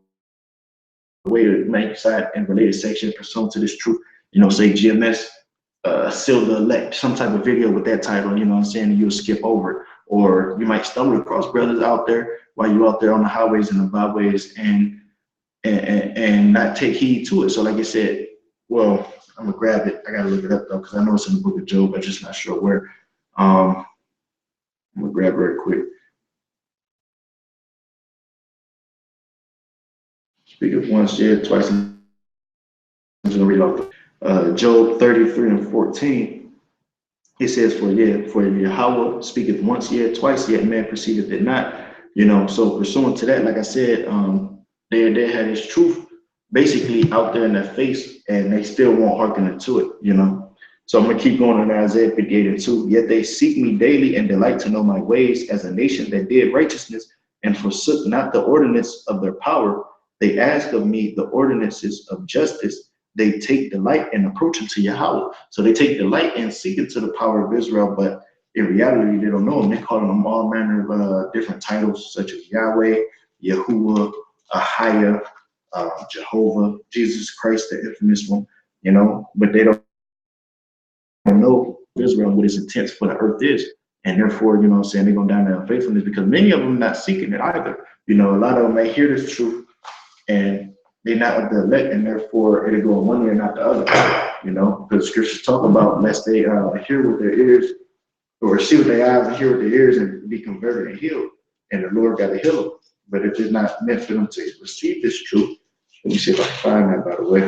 Speaker 1: a way to make side and related section pursuant to this truth, you know, say GMS, seal the elect, some type of video with that title, you know what I'm saying, and you'll skip over it. Or you might stumble across brothers out there while you're out there on the highways and the byways, and and not take heed to it. So like I said, well, I'm gonna grab it. I gotta look it up though, because I know it's in the book of Job. I'm just not sure where. I'm gonna grab it very quick. Speak of once, yeah, twice. I'm just gonna read off Job 33 and 14. It says, for Yahweh speaketh once, yet twice, yet man perceiveth it not. So pursuant to that, like I said, they had his truth basically out there in their face, and they still won't hearken into it. So I'm gonna keep going on Isaiah 58 and 2. Yet they seek me daily and delight to know my ways, as a nation that did righteousness and forsook not the ordinance of their power. They ask of me the ordinances of justice. They take delight in approaching to Yahweh. So they take delight in seeking to the power of Israel, but in reality, they don't know him. They're calling him all manner of different titles, such as Yahweh, Yahuwah, Ahia, Jehovah, Jesus Christ, the infamous one, but they don't know Israel and what his intent for the earth is. And therefore, they're going down their unfaithfulness, because many of them are not seeking it either. A lot of them may hear this truth and they're not of the elect, and therefore it'll go one way and not the other, because scriptures talk about lest they hear with their ears, or see with their eyes and hear with their ears and be converted and healed, and the Lord got to heal them. But if it's not meant for them to receive this truth, let me see if I can find that, by the way.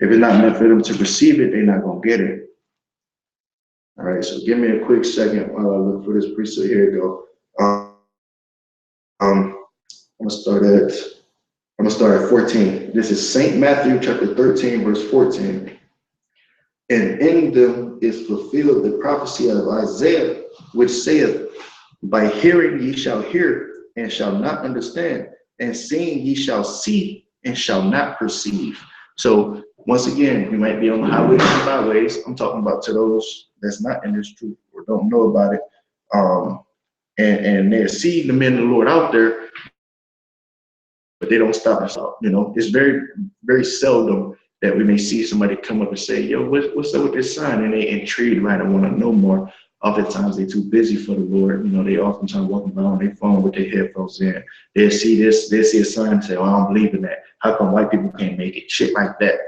Speaker 1: If it's not meant for them to receive it, they're not going to get it. All right, so give me a quick second while I look for this precept. Here we go. I'm gonna start at 14. This is St. Matthew chapter 13, verse 14. And in them is fulfilled the prophecy of Isaiah, which saith, by hearing ye shall hear, and shall not understand, and seeing ye shall see, and shall not perceive. So once again, we might be on the highways and byways. I'm talking about to those that's not in this truth or don't know about it. And they're seeing the men of the Lord out there, but they don't stop us out. It's very, very seldom that we may see somebody come up and say, yo, what's up with this sign? And they intrigued, right? I want to know more. Oftentimes they're too busy for the Lord. They oftentimes walking around on their phone with their headphones in. They'll see this, they'll see a sign and say, oh, I don't believe in that. How come white people can't make it? Shit like that,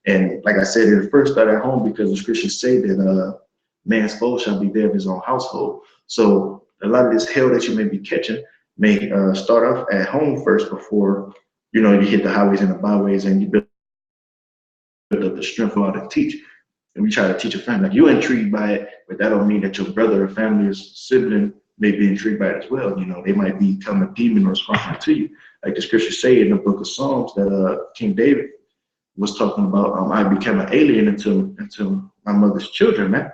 Speaker 1: And like I said, it first started at home, because the scriptures say that man's foe shall be there of his own household. So a lot of this hell that you may be catching may start off at home first, before you hit the highways and the byways, and you build up the strength of all to teach. And we try to teach a family, like, you're intrigued by it, but that don't mean that your brother or family or sibling may be intrigued by it as well. They might become a demon or something to you, like the scriptures say in the book of Psalms that King David was talking about. I became an alien into my mother's children, man.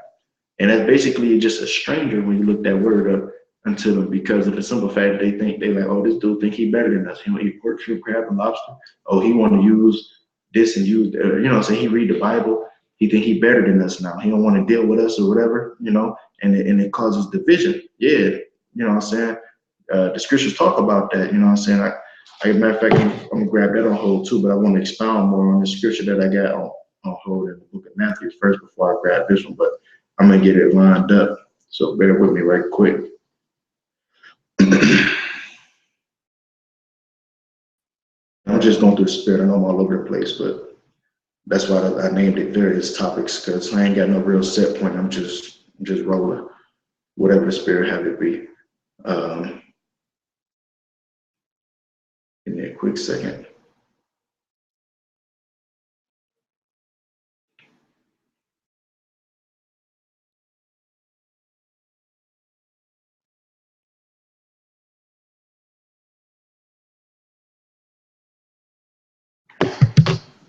Speaker 1: And that's basically just a stranger when you look that word up unto them, because of the simple fact that they're like, oh, this dude think he better than us. He don't eat pork, shrimp, crab, and lobster. Oh, he want to use this and use, he read the Bible. He think he better than us now. He don't want to deal with us or whatever, and it causes division. Yeah, the scriptures talk about that, as a matter of fact, I'm gonna grab that on hold too, but I want to expound more on the scripture that I got on hold in the book of Matthew first before I grab this one, but I'm gonna get it lined up. So bear with me right quick. I'm just going through the spirit. I know I'm all over the place, but that's why I named it various topics, because I ain't got no real set point. I'm just rolling, whatever the spirit have it be. Give me a quick second.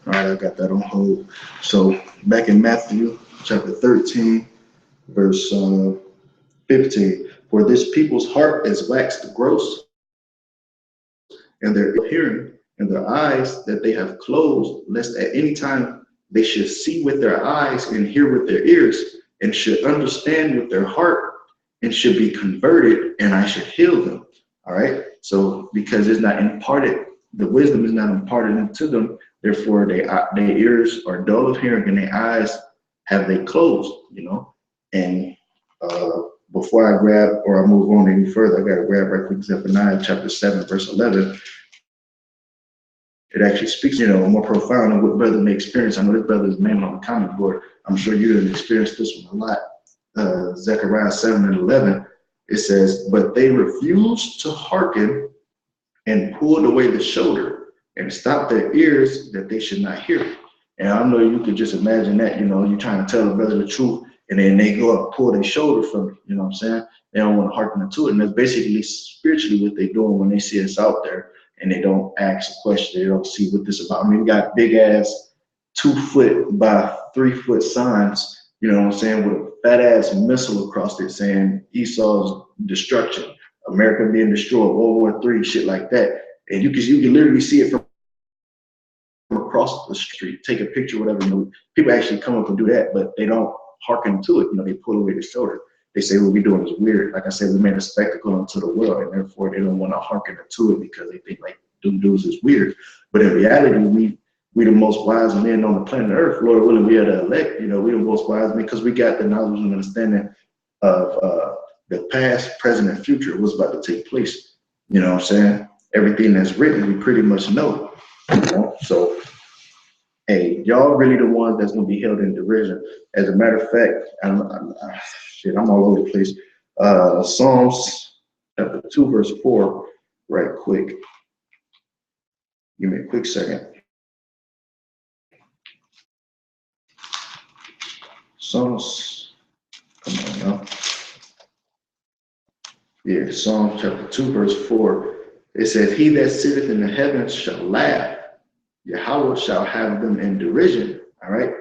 Speaker 1: All right, I got that on hold. So back in Matthew chapter 13, verse 15, for this people's heart is waxed gross, and their hearing and their eyes that they have closed, lest at any time they should see with their eyes and hear with their ears, and should understand with their heart and should be converted, and I should heal them. All right. So because it's not imparted, the wisdom is not imparted into them, therefore their ears are dull of hearing and their eyes have they closed, And before I grab or I move on any further, I got to grab right quick Zephaniah chapter 7, verse 11. it actually speaks, you know, more profound on what brother may experience. I know this brother is man on the comment board. I'm sure you have experienced this one a lot. Zechariah 7 and 11, it says, but they refused to hearken and pulled away the shoulder and stopped their ears that they should not hear. And I know you could just imagine that, you know, you're trying to tell a brother the truth and then they go up, pull their shoulder from it, you know what I'm saying? They don't want to hearken to it. And that's basically spiritually what they're doing when they see us out there and they don't ask a question. They don't see what this is about. I mean, we got big ass 2 foot by 3 foot signs, you know what I'm saying, with a fat ass missile across it saying Esau's destruction, America being destroyed, World War III, shit like that. And you can literally see it from across the street, take a picture, whatever. You know, people actually come up and do that, but they don't hearken to it. You know, they pull away the shoulder. They say what we're doing is weird. Like I said, we made a spectacle unto the world, and therefore they don't want to hearken to it because they think like doing dudes is weird. But in reality, we the most wise men on the planet Earth. Lord willing, we are the elect. You know, we the most wise men because we got the knowledge and understanding of the past, present, and future, what's about to take place. You know what I'm saying? Everything that's written, we pretty much know. You know? So, hey, y'all really the ones that's gonna be held in derision. As a matter of fact, I'm all over the place. Psalms chapter 2, verse 4, right quick. Give me a quick second. Psalms, come on now. Yeah, Psalm chapter 2, verse 4. It says, he that sitteth in the heavens shall laugh. Yahweh shall have them in derision. All right.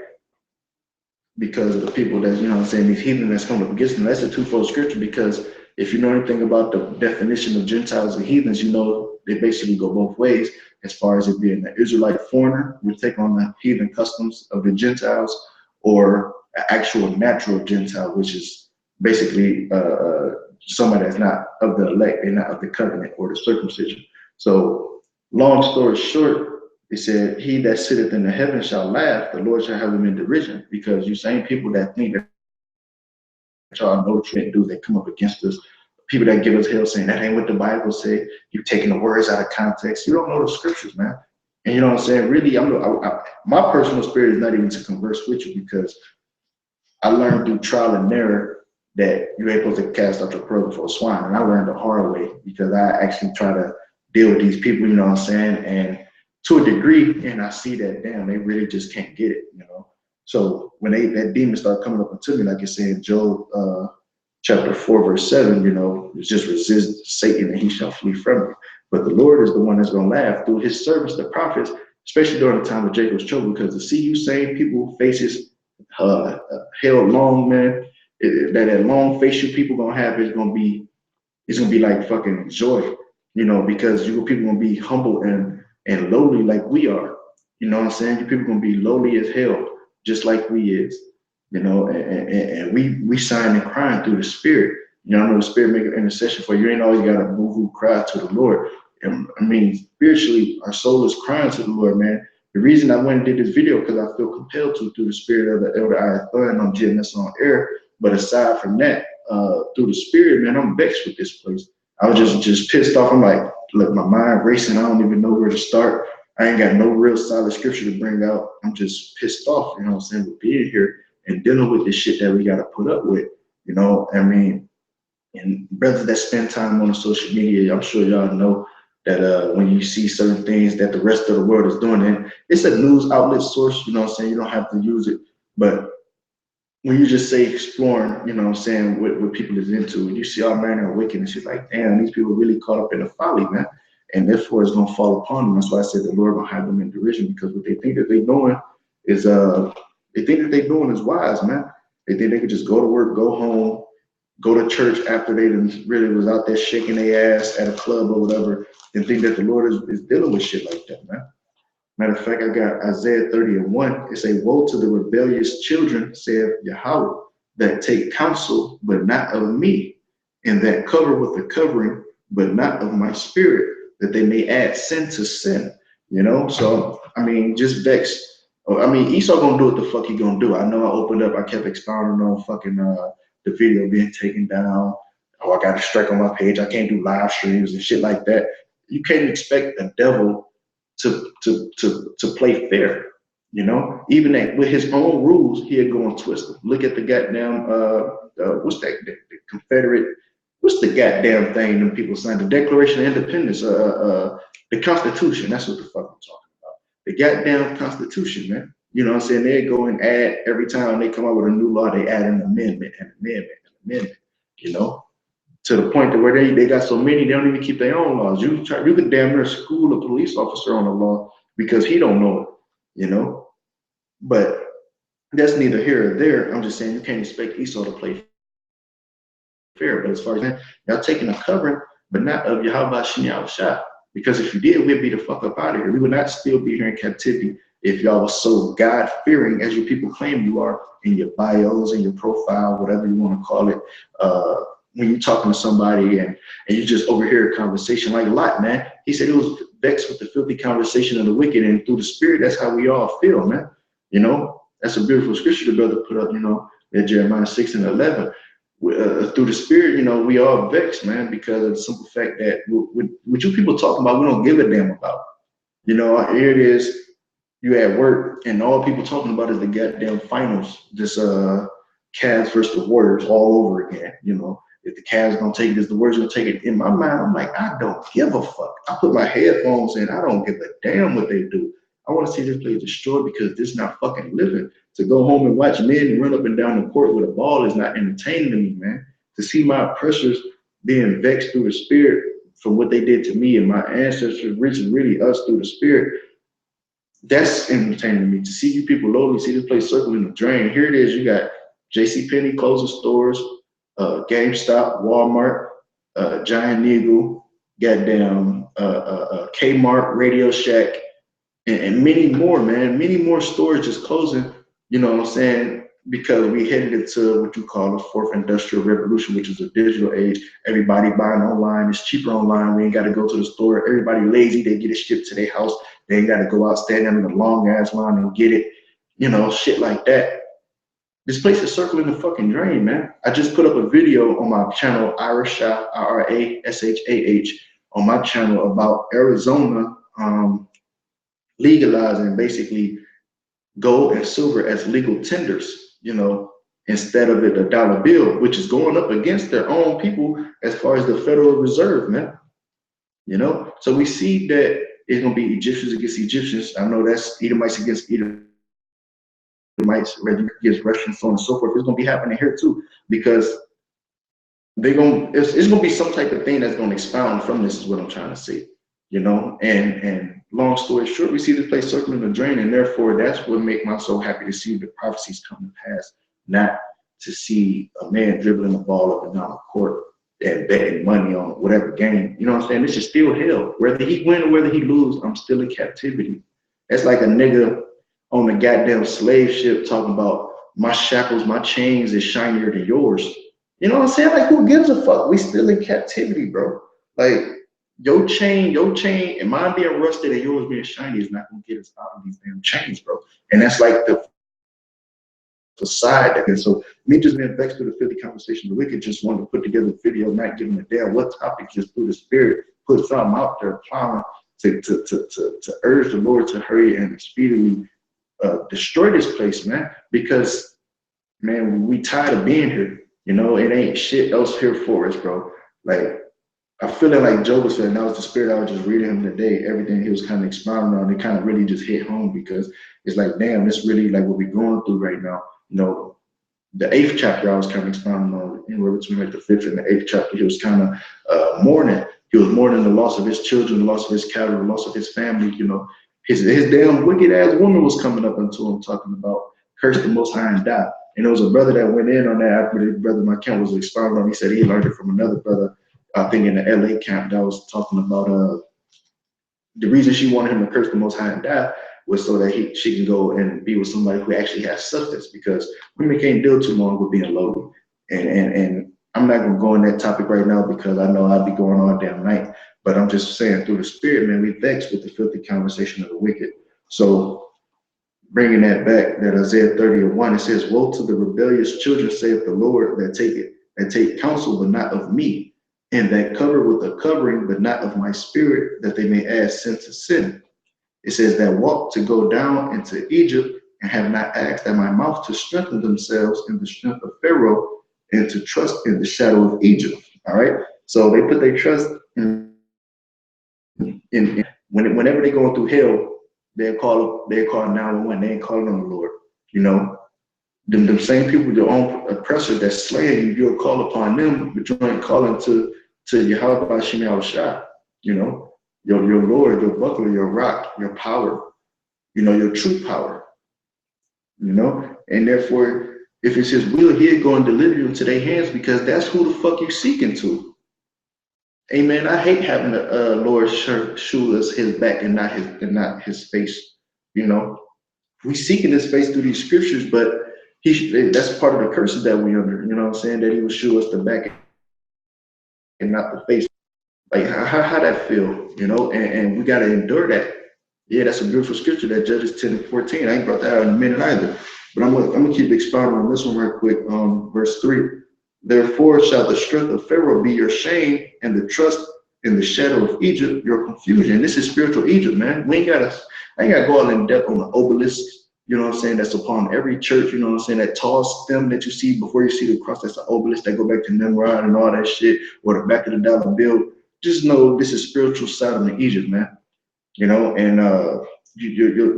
Speaker 1: Because of the people that, you know what I'm saying, these heathen that's coming up against them. That's a twofold scripture because if you know anything about the definition of Gentiles and heathens, you know they basically go both ways as far as it being an Israelite foreigner would take on the heathen customs of the Gentiles or an actual natural Gentile, which is basically somebody that's not of the elect, they're not of the covenant or the circumcision. So long story short, it said, he that sitteth in the heavens shall laugh, the Lord shall have them in derision, because you same people that think that y'all know what you do, they come up against us. People that give us hell saying that ain't what the Bible say. You taking the words out of context. You don't know the scriptures, man. And you know what I'm saying? Really, my personal spirit is not even to converse with you because I learned through trial and error that you ain't supposed to cast out your pearl before swine. And I learned the hard way because I actually try to deal with these people, you know what I'm saying? And to a degree, and I see that, damn, they really just can't get it, you know? So when that demon started coming up into me, like you say in Job chapter 4, verse 7, you know, just resist Satan and he shall flee from you. But the Lord is the one that's going to laugh through his servants, the prophets, especially during the time of Jacob's trouble, because to see you same people faces held long, man, that long face you people going to have is going to be, it's going to be like fucking joy, you know, because you people going to be humble and lowly like we are. You know what I'm saying? You people gonna be lowly as hell, just like we is. You know, and we sign and crying through the spirit. You know, I know the spirit make an intercession for you. You ain't always gotta boo-hoo cry to the Lord. And I mean, spiritually, our soul is crying to the Lord, man. The reason I went and did this video because I feel compelled to through the spirit of the Elder Ira and I'm getting this on air. But aside from that, through the spirit, man, I'm vexed with this place. I was just pissed off. I'm like, look, my mind racing. I don't even know where to start. I ain't got no real solid scripture to bring out. I'm just pissed off, you know what I'm saying, with being here and dealing with this shit that we got to put up with, you know. I mean, and brothers that spend time on the social media, I'm sure y'all know that when you see certain things that the rest of the world is doing, and it's a news outlet source, you know what I'm saying, you don't have to use it, but when you just say exploring, you know what I'm saying, what people is into, and you see all manner of wickedness, you're like, damn, these people really caught up in the folly, man. And therefore it's gonna fall upon them. That's why I said the Lord gonna have them in derision, because what they think that they're doing is they think that they're doing is wise, man. They think they could just go to work, go home, go to church after they really was out there shaking their ass at a club or whatever, and think that the Lord is dealing with shit like that, man. Matter of fact, I got Isaiah 30:1. It say, woe to the rebellious children, saith Yahweh, that take counsel, but not of me, and that cover with the covering, but not of my spirit, that they may add sin to sin. You know, so I mean, just vexed. I mean, Esau gonna do what the fuck he gonna do. I know I opened up, I kept expounding on fucking the video being taken down. Oh, I got a strike on my page. I can't do live streams and shit like that. You can't expect the devil to play fair. You know, even that with his own rules, he'd go and twist them. Look at the goddamn what's that? The Confederate. What's the goddamn thing them people signed? The Declaration of Independence. The Constitution. That's what the fuck I'm talking about. The goddamn Constitution, man. You know what I'm saying? They go and add every time they come out with a new law, they add an amendment, an amendment, an amendment. You know, to the point to where they got so many they don't even keep their own laws. You could damn near school a police officer on a law because he don't know it. You know, but that's neither here or there. I'm just saying you can't expect Esau to play fair. But as far as that, y'all taking a covering, but not of Yahweh Shem Shah. Because if you did, we'd be the fuck up out of here. We would not still be here in captivity if y'all was so God-fearing as you people claim you are in your bios and your profile, whatever you want to call it. When you're talking to somebody and you just overhear a conversation like Lot, man. He said he was vexed with the filthy conversation of the wicked, and through the spirit, that's how we all feel, man. You know, that's a beautiful scripture the brother put up, you know, in Jeremiah 6 and 11. Through the spirit, you know, we all vexed, man, because of the simple fact that what you people talking about, we don't give a damn about. You know, here it is, you at work, and all people talking about is the goddamn finals, this Cavs versus the Warriors all over again, you know. If the Cavs gonna take it, is the Warriors gonna take it? In my mind, I'm like, I don't give a fuck. I put my headphones in, I don't give a damn what they do. I want to see this place destroyed because this is not fucking living. To go home and watch men run up and down the court with a ball is not entertaining to me, man. To see my oppressors being vexed through the spirit for what they did to me and my ancestors, which is really us through the spirit, that's entertaining to me. To see you people lowly, see this place circling the drain. Here it is, you got JCPenney closing stores, GameStop, Walmart, Giant Eagle, goddamn Kmart, Radio Shack, and many more, man. Many more stores just closing, you know what I'm saying? Because we headed into what you call the fourth industrial revolution, which is a digital age. Everybody buying online. It's cheaper online. We ain't got to go to the store. Everybody lazy. They get it shipped to their house. They ain't got to go out, stand in a long ass line and get it. You know, shit like that. This place is circling the fucking drain, man. I just put up a video on my channel, Irashah, IRASHAH, on my channel about Arizona legalizing basically gold and silver as legal tenders, you know, instead of it a dollar bill, which is going up against their own people as far as the Federal Reserve, man. You know, so we see that it's gonna be Egyptians against Egyptians. I know that's Edomites against Edomites, against Russians, so on and so forth. It's gonna be happening here too, because it's gonna be some type of thing that's gonna expound from this, is what I'm trying to say. You know, and long story short, we see this place circling the drain, and therefore that's what makes me so happy to see the prophecies come to pass, not to see a man dribbling the ball up and down the court and betting money on whatever game. You know what I'm saying? This is still hell. Whether he win or whether he lose, I'm still in captivity. That's like a nigga on a goddamn slave ship talking about my shackles, my chains is shinier than yours. You know what I'm saying? Like, who gives a fuck? We still in captivity, bro. Like, your chain, and mine being rusted and yours being shiny is not gonna get us out of these damn chains, bro. And that's like the side. And so me just being vexed through the filthy conversation, the wicked just wanted to put together a video, not giving a damn what topic, just through the spirit, put something out there, plowing to urge the Lord to hurry and speedily destroy this place, man. Because, man, we tired of being here. You know, it ain't shit else here for us, bro. Like, I feel like Job said, and that was the spirit I was just reading him today. Everything he was kind of expounding on, it kind of really just hit home, because it's like, damn, this really like what we're going through right now. You know, the 8th chapter I was kind of expounding on, anywhere between like the 5th and the 8th chapter, he was kind of mourning. He was mourning the loss of his children, the loss of his cattle, the loss of his family. You know, his damn wicked ass woman was coming up into him talking about curse the Most High and die. And there was a brother that went in on that after the brother my camp was expounding on. He said he learned it from another brother, I think in the LA camp, that was talking about the reason she wanted him to curse the Most High and die was so that she can go and be with somebody who actually has substance, because women can't deal too long with being lowly. And I'm not gonna go on that topic right now because I know I'd be going all damn night. But I'm just saying, through the spirit, man, we vexed with the filthy conversation of the wicked. So bringing that back, that Isaiah 30:1, it says, "Woe to the rebellious children, saith the Lord, that take counsel, but not of me, and that cover with a covering, but not of my spirit, that they may add sin to sin." It says that walk to go down into Egypt and have not asked at my mouth to strengthen themselves in the strength of Pharaoh and to trust in the shadow of Egypt. All right. So they put their trust in whenever they're going through hell, they call 911. They ain't calling on the Lord. You know, them same people, their own oppressor that's slaying you, you'll call upon them, but you ain't calling to Yahweh Hashem Yahushua. You know, your Lord, your buckler, your rock, your power. You know, your true power. You know, and therefore, if it's His will, He'll go and deliver you into their hands, because that's who the fuck you seeking to. Amen. I hate having the Lord show us His back and not His face. You know, we seeking His face through these scriptures, but that's part of the curses that we under. You know what I'm saying? That He will show us the back and not the face. Like how that feel? You know, and we got to endure that. Yeah, that's a beautiful scripture, that Judges 10:14. I ain't brought that out in a minute either, but I'm gonna keep expounding on this one right quick. Verse 3. Therefore shall the strength of Pharaoh be your shame, and the trust in the shadow of Egypt your confusion. This is spiritual Egypt, man. I ain't gotta go all in depth on the obelisk, you know what I'm saying, that's upon every church, you know what I'm saying, that tall stem that you see before you see the cross, that's the obelisk that go back to Nimrod and all that shit, or the back of the dollar bill. Just know this is spiritual Sodom and Egypt, man. You know, and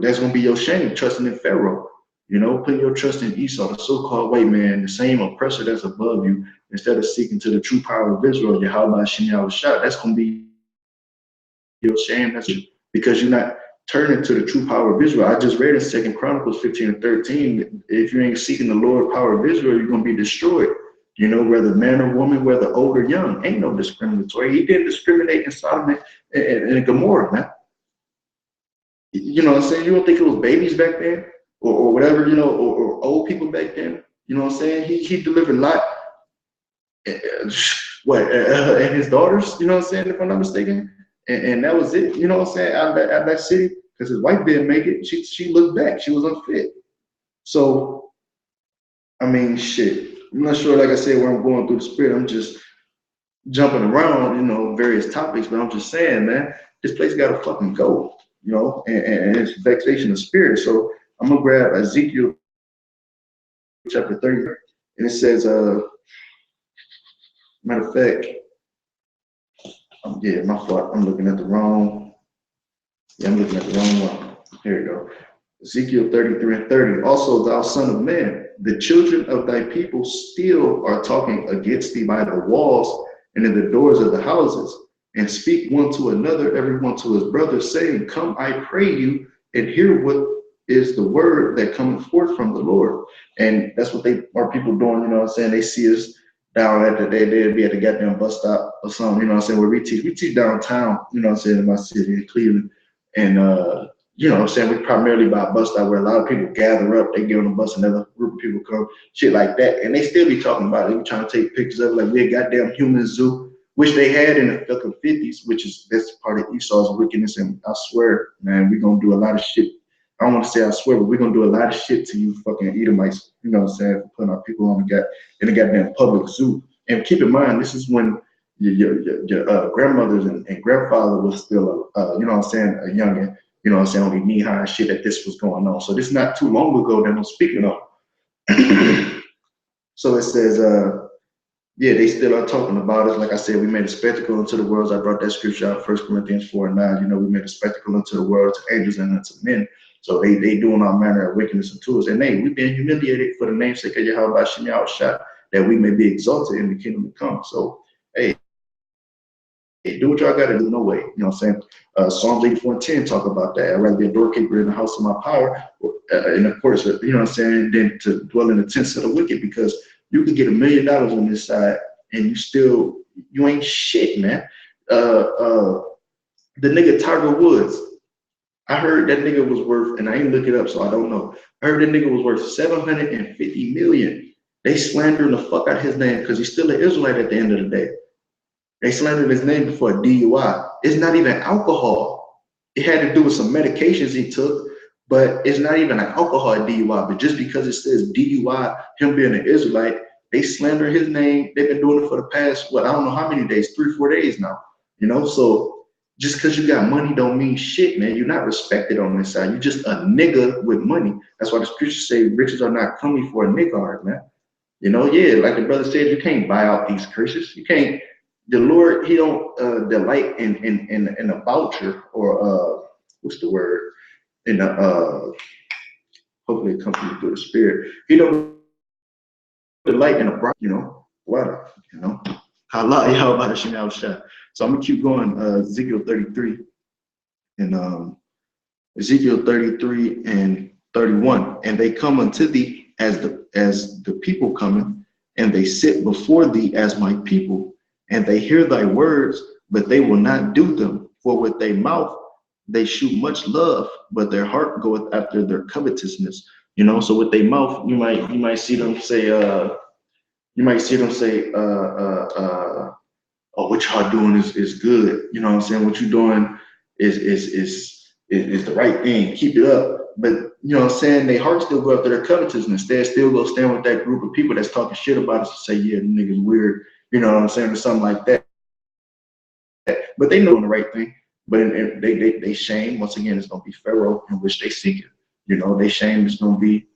Speaker 1: that's gonna be your shame, trusting in Pharaoh. You know, putting your trust in Esau, the so-called white man, the same oppressor that's above you, instead of seeking to the true power of Israel, Yahweh Hashem Yahushua. That's gonna be your shame. That's because you're not turning to the true power of Israel. I just read in 2 Chronicles 15:13, if you ain't seeking the Lord power of Israel, you're gonna be destroyed. You know, whether man or woman, whether old or young, ain't no discriminatory. He didn't discriminate in Sodom and Gomorrah, man. You know what I'm saying? You don't think it was babies back then, or whatever, you know, or old people back then? You know what I'm saying? He delivered Lot, and his daughters, you know what I'm saying, if I'm not mistaken, and that was it. You know what I'm saying? Out of that city, because his wife didn't make it. She looked back. She was unfit. So, I mean, shit. I'm not sure, like I said, where I'm going through the spirit. I'm just jumping around, you know, various topics, but I'm just saying, man, this place gotta fucking go. You know, and it's vexation of spirit. So I'm gonna grab Ezekiel chapter 30, and it says, matter of fact, yeah, my fault. I'm looking at the wrong. Yeah, I'm looking at the wrong one. Here we go. Ezekiel 33:30. Also, thou son of man, the children of thy people still are talking against thee by the walls and in the doors of the houses, and speak one to another, every one to his brother, saying, come, I pray you, and hear what is the word that cometh forth from the Lord. And that's what our people doing, you know what I'm saying? They see us down at they'd be at the goddamn bus stop or something, you know what I'm saying, where we teach downtown, you know what I'm saying, in my city, in Cleveland. And you know what I'm saying, we primarily by a bus stop where a lot of people gather up, they get on the bus, another group of people come, shit like that. And they still be talking about it. They be trying to take pictures of it like we're a goddamn human zoo, which they had in the fucking 50s, that's part of Esau's wickedness. And I swear, man, we're gonna do a lot of shit. I don't want to say I swear, but we're gonna do a lot of shit to you fucking Edomites, you know what I'm saying, for putting our people on in the goddamn public zoo. And keep in mind, this is when your grandmothers and grandfather was still, you know what I'm saying, a youngin', you know what I'm saying, only knee-high shit that this was going on. So this is not too long ago that I'm speaking of. So it says, yeah, they still are talking about it. Like I said, we made a spectacle unto the world. I brought that scripture out, 1 Corinthians 4:9. You know, we made a spectacle unto the world, to angels and unto men. So they doing all manner of wickedness unto us. And we've been humiliated for the namesake of Yahweh Hashem Yahushua, that we may be exalted in the kingdom to come. So, hey, do what y'all got to do, no way. You know what I'm saying? Psalms 84:10 talk about that. I'd rather be a doorkeeper in the house of my power, and of course, you know what I'm saying, than to dwell in the tents of the wicked, because you can get $1 million on this side and you ain't shit, man. The nigga Tiger Woods, I heard that nigga was worth, and I ain't look it up, so I don't know. I heard that nigga was worth $750 million. They slandering the fuck out his name because he's still an Israelite at the end of the day. They slandered his name before DUI. It's not even alcohol. It had to do with some medications he took, but it's not even an alcohol DUI. But just because it says DUI, him being an Israelite, they slander his name. They've been doing it for the past, I don't know how many days, 3-4 days now. You know, so just because you got money don't mean shit, man. You're not respected on this side. You're just a nigga with money. That's why the scriptures say riches are not coming for a nigga, man. You know, yeah, like the brother said, you can't buy out these curses. You can't. The Lord, He don't delight in a voucher or what's the word? In a hopefully it comes through the Spirit. He don't delight in a you know, water. You know, Allah, y'all about to shoot out shot. So I'm gonna keep going. Ezekiel 33 and Ezekiel 33 and 31, and they come unto thee as the people coming, and they sit before thee as my people, and they hear thy words, but they will not do them. For with their mouth they shew much love, but their heart goeth after their covetousness. You know, so with their mouth, you might see them say, oh, what y'all doing is good. You know what I'm saying? What you doing is the right thing. Keep it up. But you know what I'm saying? Their heart still go after their covetousness. They still go stand with that group of people that's talking shit about us and say, yeah, the nigga's weird. You know what I'm saying? Or something like that. But they know the right thing. But they shame, once again, it's going to be Pharaoh in which they seek it. You know, they shame is going to be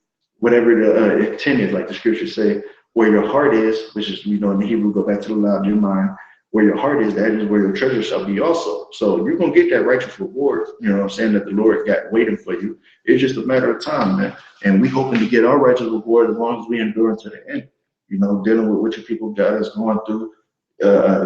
Speaker 1: whatever the intent is, like the scriptures say, where your heart is, which is, you know, in the Hebrew, go back to the law of your mind, where your heart is, that is where your treasure shall be also. So you're going to get that righteous reward, you know what I'm saying, that the Lord got waiting for you. It's just a matter of time, man. And we hoping to get our righteous reward as long as we endure to the end. You know, dealing with what your people got us going through,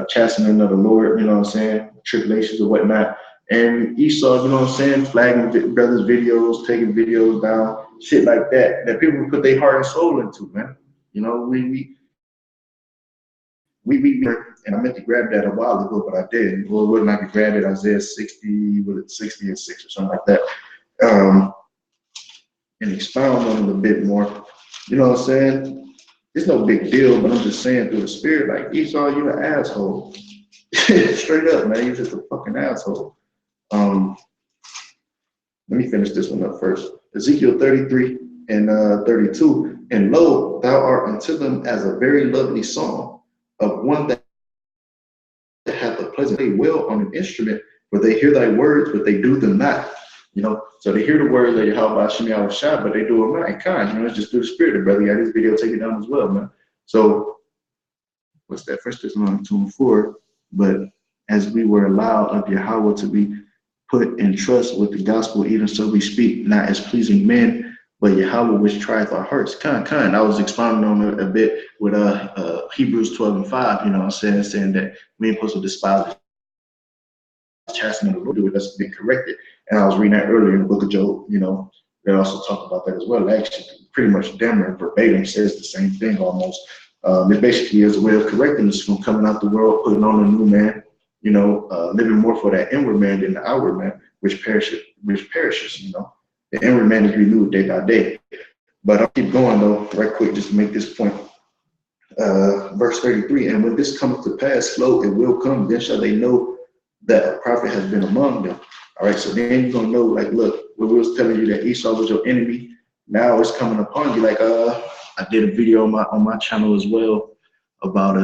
Speaker 1: chastening of the Lord, you know what I'm saying, tribulations or whatnot. And Esau, you know what I'm saying, flagging brothers' videos, taking videos down, shit like that, that people put their heart and soul into, man. You know, we and I meant to grab that a while ago, but I didn't. Well, wouldn't I could grab it, Isaiah 60, with it 60 and 6 or something like that, and expound on it a bit more. You know what I'm saying? It's no big deal, but I'm just saying through the Spirit, like, Esau, you're an asshole. Straight up, man, you're just a fucking asshole. Let me finish this one up first. Ezekiel 33 and 32. And lo, thou art unto them as a very lovely song of one that hath a pleasant will on an instrument, for they hear thy words, but they do them not. You know, so they hear the words of Yahweh Shemi Shah, but they do them not in kind. You know, it's just through the Spirit. The brother got his video taken down as well, man. So what's that? First Thessalonians 2 and 4. But as we were allowed of Yahweh to be put in trust with the gospel, even so we speak, not as pleasing men, but Yahweh which trieth our hearts. Kind. I was expounding on it a bit with Hebrews 12 and 5, you know what I'm saying that we ain't supposed to despise the chastening of the Lord, that's been corrected. And I was reading that earlier in the book of Job, you know, they also talk about that as well. It actually pretty much damn near verbatim says the same thing almost. It basically is a way of correcting us from coming out the world, putting on a new man, you know, living more for that inward man than the outward man, which perishes, you know. The inward man is renewed day by day. But I'll keep going though, right quick, just to make this point. Verse 33, and when this cometh to pass, lo, it will come, then shall they know that a prophet has been among them. All right, so then you're gonna know, like, look, when we was telling you that Esau was your enemy, now it's coming upon you. Like, I did a video on my channel as well about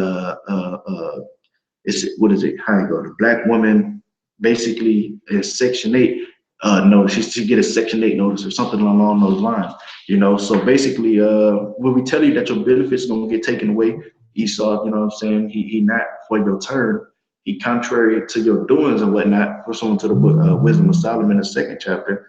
Speaker 1: what is it? How you go? The black woman basically is Section 8 notice. She should get a Section 8 notice or something along those lines. You know, so basically, when we tell you that your benefits are gonna get taken away, Esau, you know what I'm saying? He not for your turn. He contrary to your doings and whatnot, pursuant to the book Wisdom of Solomon, the 2nd chapter.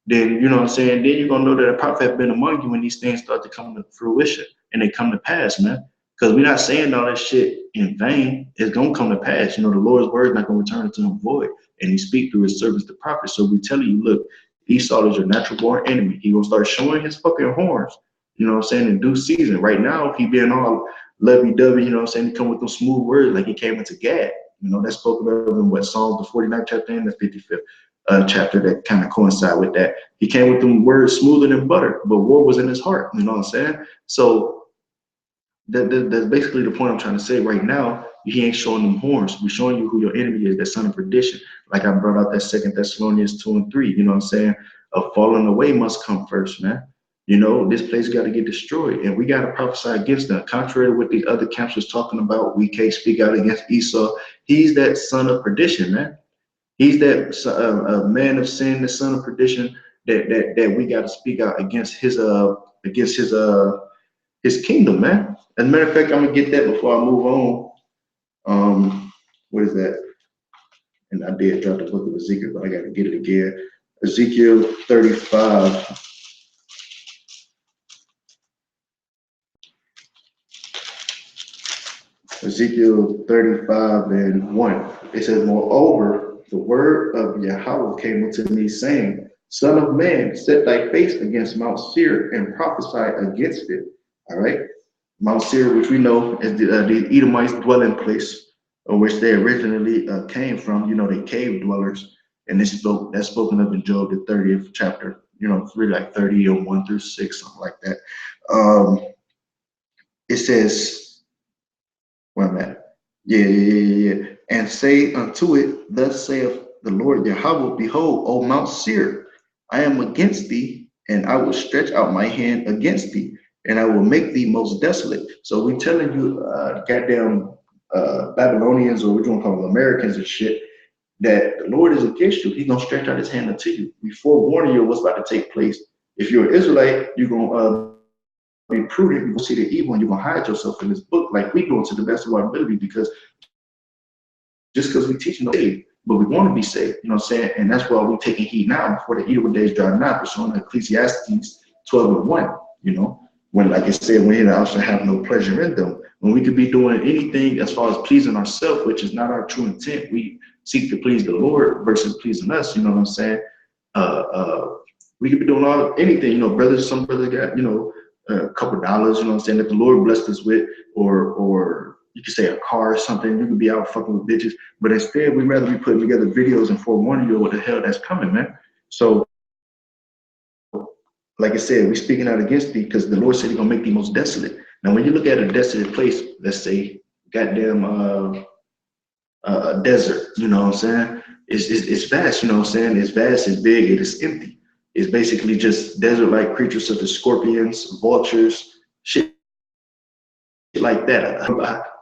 Speaker 1: Then you know what I'm saying. Then you're gonna know that a prophet has been among you when these things start to come to fruition and they come to pass, man. Because we're not saying all that shit in vain. It's gonna come to pass. You know, the Lord's word is not gonna return to him void, and he speak through his servants, the prophets. So we tell you, look, Esau is your natural born enemy. He gonna start showing his fucking horns. You know what I'm saying, in due season. Right now, he being all lovey-dovey. You know what I'm saying. He come with those smooth words like he came into Gad. You know, that's spoken of in what Psalms the 49th chapter and the 55th chapter that kind of coincide with that. He came with them words smoother than butter, but war was in his heart. You know what I'm saying. So that's basically the point I'm trying to say right now. He ain't showing them horns. We're showing you who your enemy is, that son of perdition. Like I brought out that 2 Thessalonians 2 and 3, you know what I'm saying? A falling away must come first, man. You know, this place got to get destroyed, and we got to prophesy against them. Contrary to what the other camps was talking about, we can't speak out against Esau. He's that son of perdition, man. He's that man of sin, the son of perdition, that we got to speak out against his kingdom, man. As a matter of fact, I'm gonna get that before I move on. What is that? And I did drop the book of Ezekiel, but I got to get it again. Ezekiel 35. Ezekiel 35 and 1. It says, moreover, the word of Yahweh came unto me, saying, Son of man, set thy face against Mount Seir and prophesy against it. All right. Mount Seir, which we know is the Edomites' dwelling place, which they originally came from. You know, they cave dwellers. And that's spoken of in Job, the 30th chapter. You know, it's really like 30 or 1 through 6, something like that. It says, where am I? Yeah. And say unto it, thus saith the Lord Yahweh, behold, O Mount Seir, I am against thee, and I will stretch out my hand against thee, and I will make thee most desolate. So we telling you, goddamn Babylonians, or we're gonna call them Americans and shit, that the Lord is against you. He's gonna stretch out his hand unto you. We forewarning you of what's about to take place. If you're an Israelite, you're gonna be prudent. You're gonna see the evil, and you're gonna hide yourself in this book, like we do to the best of our ability, because just because we teach no saved, but we want to be saved, you know what I'm saying? And that's why we're taking heed now before the evil days draw nigh, pursuing Ecclesiastes 12 and 1, you know, when, like I said, when I also have no pleasure in them. When we could be doing anything as far as pleasing ourselves, which is not our true intent. We seek to please the Lord versus pleasing us, you know what I'm saying? We could be doing anything, you know, some brothers got, you know, a couple of dollars, you know what I'm saying, that the Lord blessed us with, or you could say a car or something. You could be out fucking with bitches, but instead we'd rather be putting together videos and forewarning you what the hell that's coming, man. So, like I said, we're speaking out against thee because the Lord said he's gonna make thee most desolate. Now, when you look at a desolate place, let's say, goddamn desert, you know what I'm saying? It's vast, you know what I'm saying? It's vast, it's big, it is empty. It's basically just desert-like creatures such as scorpions, vultures, shit like that,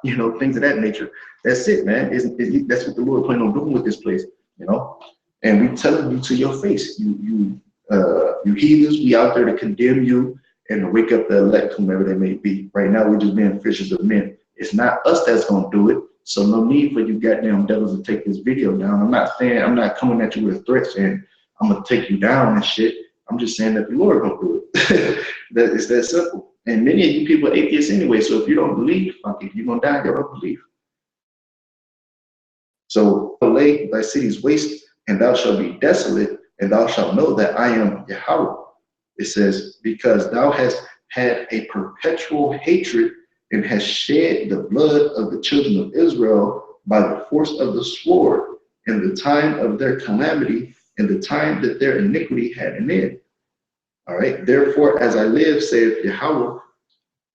Speaker 1: you know, things of that nature. That's it, man. That's what the Lord planned on doing with this place, you know. And we telling you to your face, you heathens, we out there to condemn you and to wake up the elect, whomever they may be. Right now, we're just being fishers of men. It's not us that's gonna do it. So no need for you goddamn devils to take this video down. I'm not coming at you with threats saying I'm gonna take you down and shit. I'm just saying that the Lord gonna do it. It's that simple. And many of you people are atheists anyway, so if you don't believe, fuck it, you're gonna die in your unbelief. So lay thy cities waste, and thou shalt be desolate, and thou shalt know that I am Yahweh. It says, because thou hast had a perpetual hatred and hast shed the blood of the children of Israel by the force of the sword in the time of their calamity, in the time that their iniquity had an end. All right. Therefore, as I live, saith Yahweh,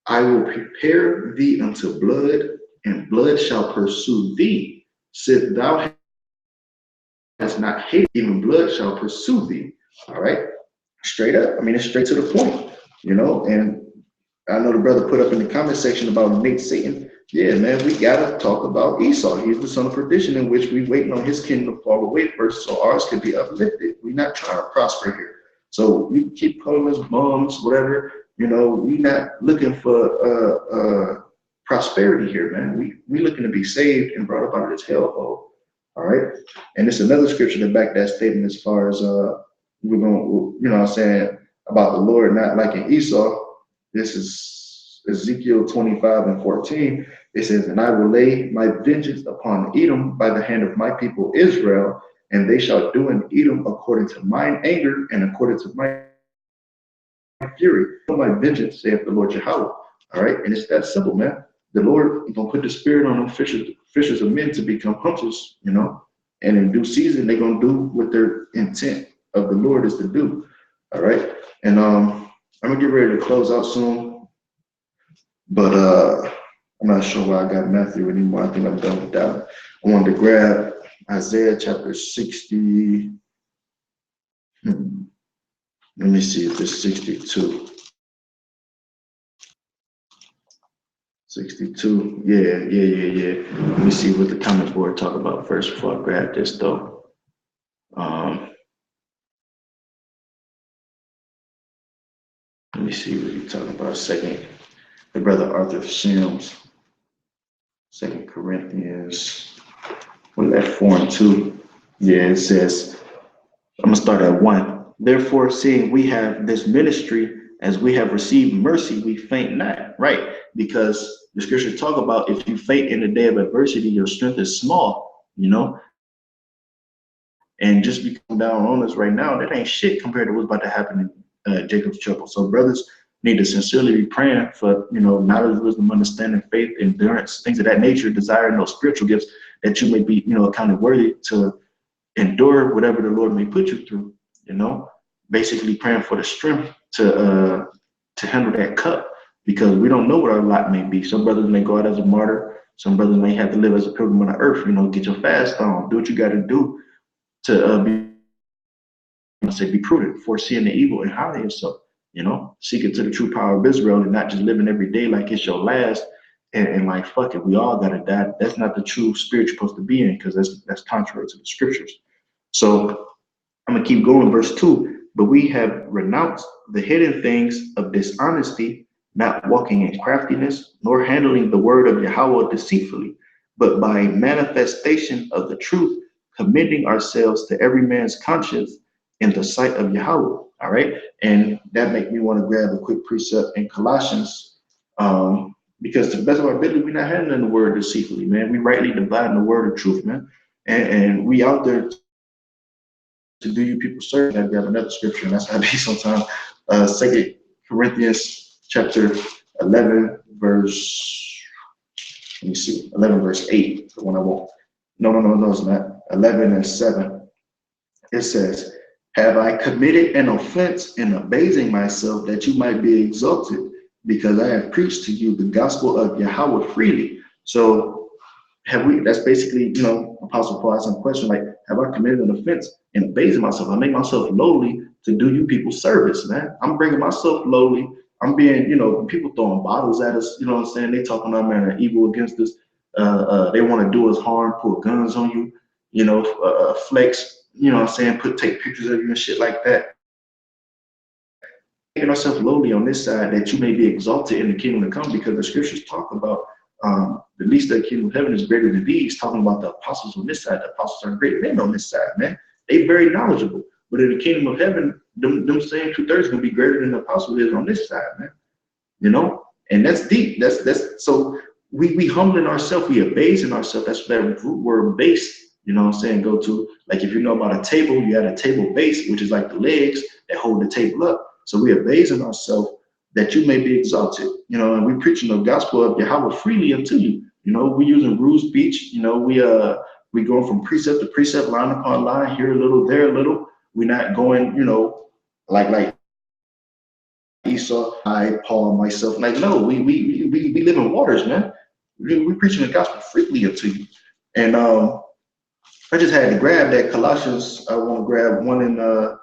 Speaker 1: I will prepare thee unto blood, and blood shall pursue thee. Since thou hast not hated, even blood shall pursue thee. All right. Straight up. I mean, it's straight to the point, you know. And I know the brother put up in the comment section about Nate Satan. Yeah, man, we gotta talk about Esau. He's the son of perdition, in which we waiting on his kingdom to fall away first, so ours could be uplifted. We're not trying to prosper here. So we keep calling us bums, whatever. You know, we not looking for prosperity here, man. We looking to be saved and brought up out of this hellhole. All right. And it's another scripture to back that statement as far as we're going, you know what I'm saying, about the Lord not liking Esau. This is Ezekiel 25 and 14. It says, and I will lay my vengeance upon Edom by the hand of my people Israel, and they shall do in Edom according to mine anger and according to my fury. My vengeance, saith the Lord Jehovah. All right. And it's that simple, man. The Lord is going to put the spirit on them fishers of men to become hunters, you know, and in due season, they're going to do what their intent of the Lord is to do. All right. And I'm going to get ready to close out soon, but I'm not sure why I got Matthew anymore. I think I'm done with that. I wanted to grab Isaiah chapter 60. Let me see if it's 62. 62. Yeah. Let me see what the comment board talk about first before I grab this though. Let me see what you're talking about. Second, the brother Arthur Sims, 2 Corinthians, what is that, 4:2? Yeah, it says, I'm gonna start at 1. Therefore, seeing we have this ministry, as we have received mercy, we faint not, right? Because the scriptures talk about if you faint in the day of adversity, your strength is small, and just become down on us right now, that ain't shit compared to what's about to happen in Jacob's trouble. So brothers need to sincerely be praying for, knowledge, wisdom, understanding, faith, endurance, things of that nature, desiring those spiritual gifts that you may be, accounted worthy to endure whatever the Lord may put you through, basically praying for the strength to handle that cup, because we don't know what our lot may be. Some brothers may go out as a martyr. Some brothers may have to live as a pilgrim on the earth, get your fast on, do what you got to do to be prudent, foreseeing the evil and hiding yourself, seek it to the true power of Israel and not just living every day like it's your last and like, fuck it, we all got to die. That's not the true spirit you're supposed to be in, because that's contrary to the scriptures. So I'm going to keep going, verse 2. But we have renounced the hidden things of dishonesty, not walking in craftiness, nor handling the word of Yahweh deceitfully, but by manifestation of the truth, commending ourselves to every man's conscience in the sight of Yahweh. All right. And that make me want to grab a quick precept in Colossians, because to the best of our ability, we're not handling the word deceitfully, man. We rightly dividing the word of truth, man. And we out there to do you people serve. And we have another scripture, and that's how it be sometimes. 2 Corinthians chapter 11, verse, let me see, 11 verse 8, the one I want. No, it's not. 11 and 7. It says, have I committed an offense in abasing myself that you might be exalted, because I have preached to you the gospel of Yahweh freely? So have we, that's basically, Apostle Paul asked some question like, have I committed an offense in abasing myself? I make myself lowly to do you people service, man. I'm bringing myself lowly. I'm being, people throwing bottles at us, you know what I'm saying? They talking all manner of evil against us. They want to do us harm, pull guns on you, flex, take pictures of you and shit like that. Making ourselves lowly on this side that you may be exalted in the kingdom to come, because the scriptures talk about the least of the kingdom of heaven is greater than these, talking about the apostles on this side. The apostles are great men on this side, man. They very knowledgeable. But in the kingdom of heaven, them same 2/3 gonna be greater than the apostle is on this side, man. And that's deep. That's so we humbling ourselves, we abasing ourselves. That's that root word base, go to. Like if you know about a table, you have a table base, which is like the legs that hold the table up. So we abasing ourselves that you may be exalted, and we preaching the gospel of Yahweh freely unto you. We using rude speech, we going from precept to precept, line upon line, here a little, there a little. We're not going, like Esau, I, Paul, myself. Like, no, we live in waters, man. We preaching the gospel freely unto you. And I just had to grab that Colossians. I want to grab 1 in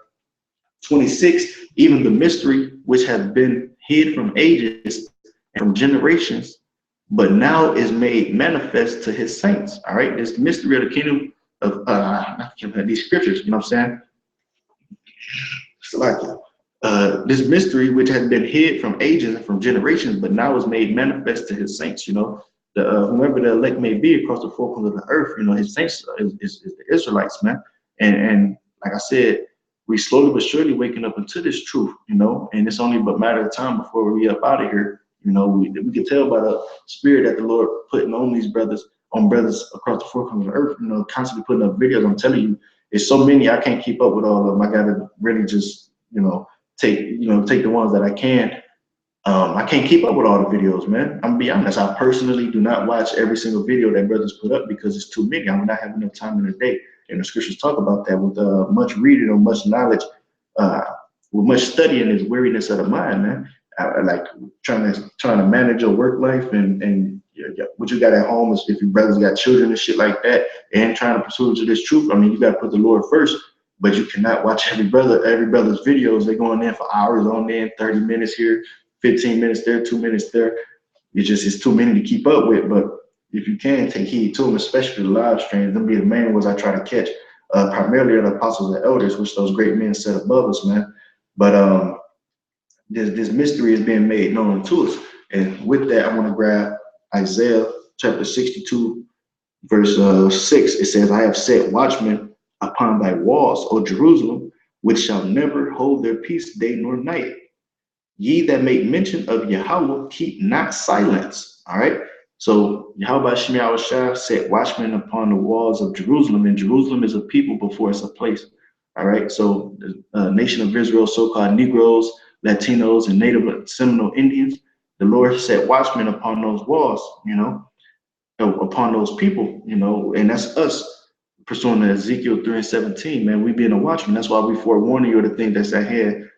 Speaker 1: 26. Even the mystery which has been hid from ages and from generations, but now is made manifest to his saints. All right, this mystery of the kingdom of these scriptures. You know what I'm saying? It's like this mystery which has been hid from ages and from generations, but now is made manifest to his saints. Whomever the elect may be across the four corners of the earth, his saints is the Israelites, man. And like I said, we slowly but surely waking up into this truth, and it's only but a matter of time before we up out of here. We can tell by the spirit that the Lord putting on these brothers across the four corners of the earth, constantly putting up videos. I'm telling you, it's so many, I can't keep up with all of them. I gotta really just, take the ones that I can. I can't keep up with all the videos, man. I'm gonna be honest. I personally do not watch every single video that brothers put up because it's too many. I'm not having enough time in the day. And the scriptures talk about that with much reading or much knowledge, with much studying is weariness of the mind, man. Like trying to manage your work life and what you got at home is if your brothers got children and shit like that, and trying to pursue to this truth. I mean, you got to put the Lord first. But you cannot watch every brother's videos. They're going in for hours on there, 30 minutes here, 15 minutes there, 2 minutes there. It's too many to keep up with. But if you can, take heed to them, especially the live streams. Them be the main ones I try to catch. primarily are the apostles and elders, which those great men set above us, man. But this mystery is being made known to us. And with that, I want to grab Isaiah chapter 62, verse 6. It says, I have set watchmen upon thy walls, O Jerusalem, which shall never hold their peace day nor night. Ye that make mention of Yahweh, keep not silence. All right. So Yahweh Shai set watchmen upon the walls of Jerusalem, and Jerusalem is a people before it's a place. All right. So the nation of Israel, so-called Negroes, Latinos, and Native Seminole Indians, the Lord set watchmen upon those walls, upon those people, and that's us pursuing Ezekiel 3:17, man. We being a watchman. That's why we forewarning you of the thing that's ahead,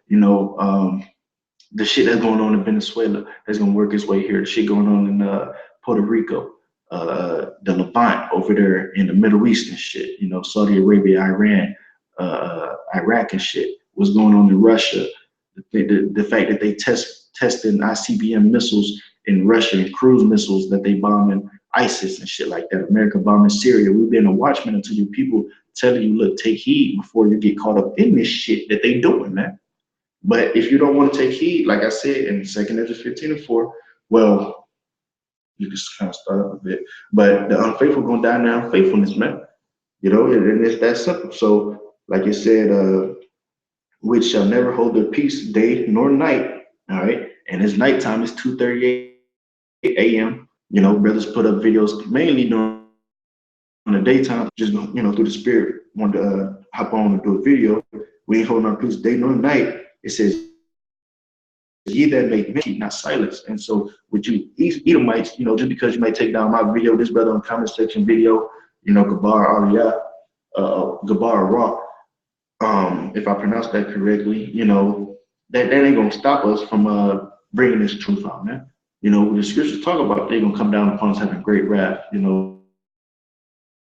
Speaker 1: the shit that's going on in Venezuela that's gonna work its way here. The shit going on in Puerto Rico, the Levant over there in the Middle East and shit. Saudi Arabia, Iran, Iraq and shit. What's going on in Russia? The fact that they testing ICBM missiles in Russia and cruise missiles that they bombing ISIS and shit like that. America bombing Syria. We've been a watchman until you people telling you, look, take heed before you get caught up in this shit that they doing, man. But if you don't want to take heed, like I said in 2 Ezra 15:4, well, you just kind of start up a bit. But the unfaithful gonna die in their unfaithfulness, man. And it's that simple. So, like you said, which shall never hold their peace day nor night. All right. And it's nighttime, it's 2:38 a.m. Brothers put up videos mainly during the daytime, just through the spirit, wanted to hop on and do a video. We ain't holding our peace day nor night. It says, ye that make keep not silence. And so with you Edomites, just because you might take down my video, this brother in the comment section video, Gabar Ariyah, Gabar Ra, if I pronounce that correctly, that ain't gonna stop us from bringing this truth out, man. When the scriptures talk about they're gonna come down upon us having great wrath,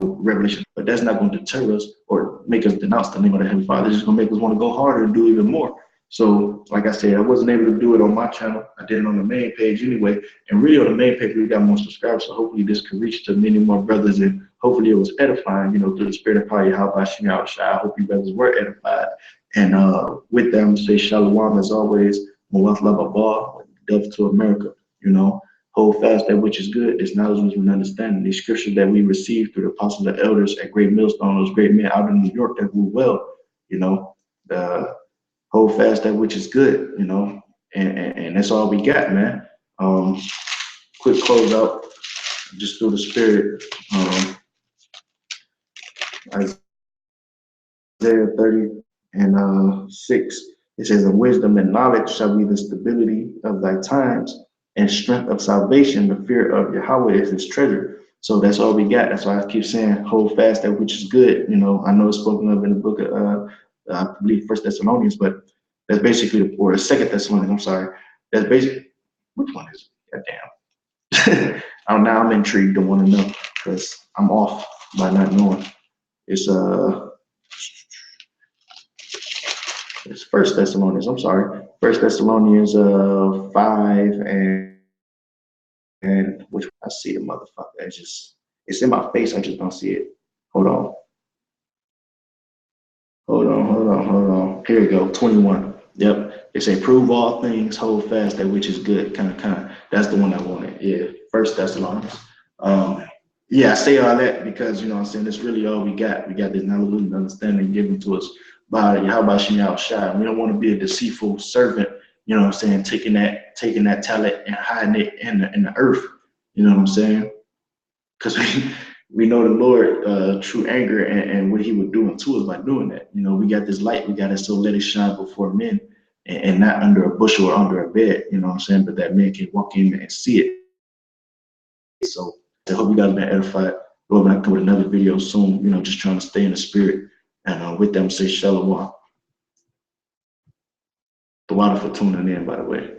Speaker 1: revelation, but that's not going to deter us or make us denounce the name of the Heavenly Father. It's just going to make us want to go harder and do even more. So, like I said, I wasn't able to do it on my channel. I did it on the main page anyway. And really on the main page, we got more subscribers. So hopefully this could reach to many more brothers, and hopefully it was edifying, through the spirit of power. How about you out, I hope you brothers were edified. And with that, I'm going to say shalom as always. Mawaf Lababah, Death to America, Hold fast that which is good, this knowledge and understanding. These scriptures that we received through the apostles and elders at Great Millstone, those great men out in New York that grew well, hold fast that which is good, and that's all we got, man. Quick close out, just through the spirit. Isaiah 30:6, it says, and wisdom and knowledge shall be the stability of thy times, and strength of salvation, the fear of Yahweh is his treasure. So that's all we got. That's why I keep saying, hold fast that which is good. I know it's spoken of in the book of, I believe, 1 Thessalonians, but that's basically, or 2 Thessalonians, I'm sorry. That's basically, which one is it? Goddamn. Now I'm intrigued to want to know because I'm off by not knowing. It's 1 Thessalonians, I'm sorry. 1 Thessalonians 5 and which I see the motherfucker. It's in my face. I just don't see it. Hold on. Here we go. 21. Yep. It say prove all things, hold fast that which is good. Kind of. That's the one I wanted. Yeah. 1 Thessalonians. Yeah, I say all that because I'm saying that's really all we got. We got this knowledge and understanding given to us by Yahweh Shem Shai. We don't want to be a deceitful servant. Taking that talent and hiding it in the earth. You know what I'm saying? Because we know the Lord, true anger and what he would do unto us by doing that. We got this light, we got it, so let it shine before men and not under a bushel or under a bed, but that men can walk in and see it. So I hope you guys have been edified. Lord, when I come with another video soon, just trying to stay in the spirit. And with them, say shalom. The water for tuning in, by the way.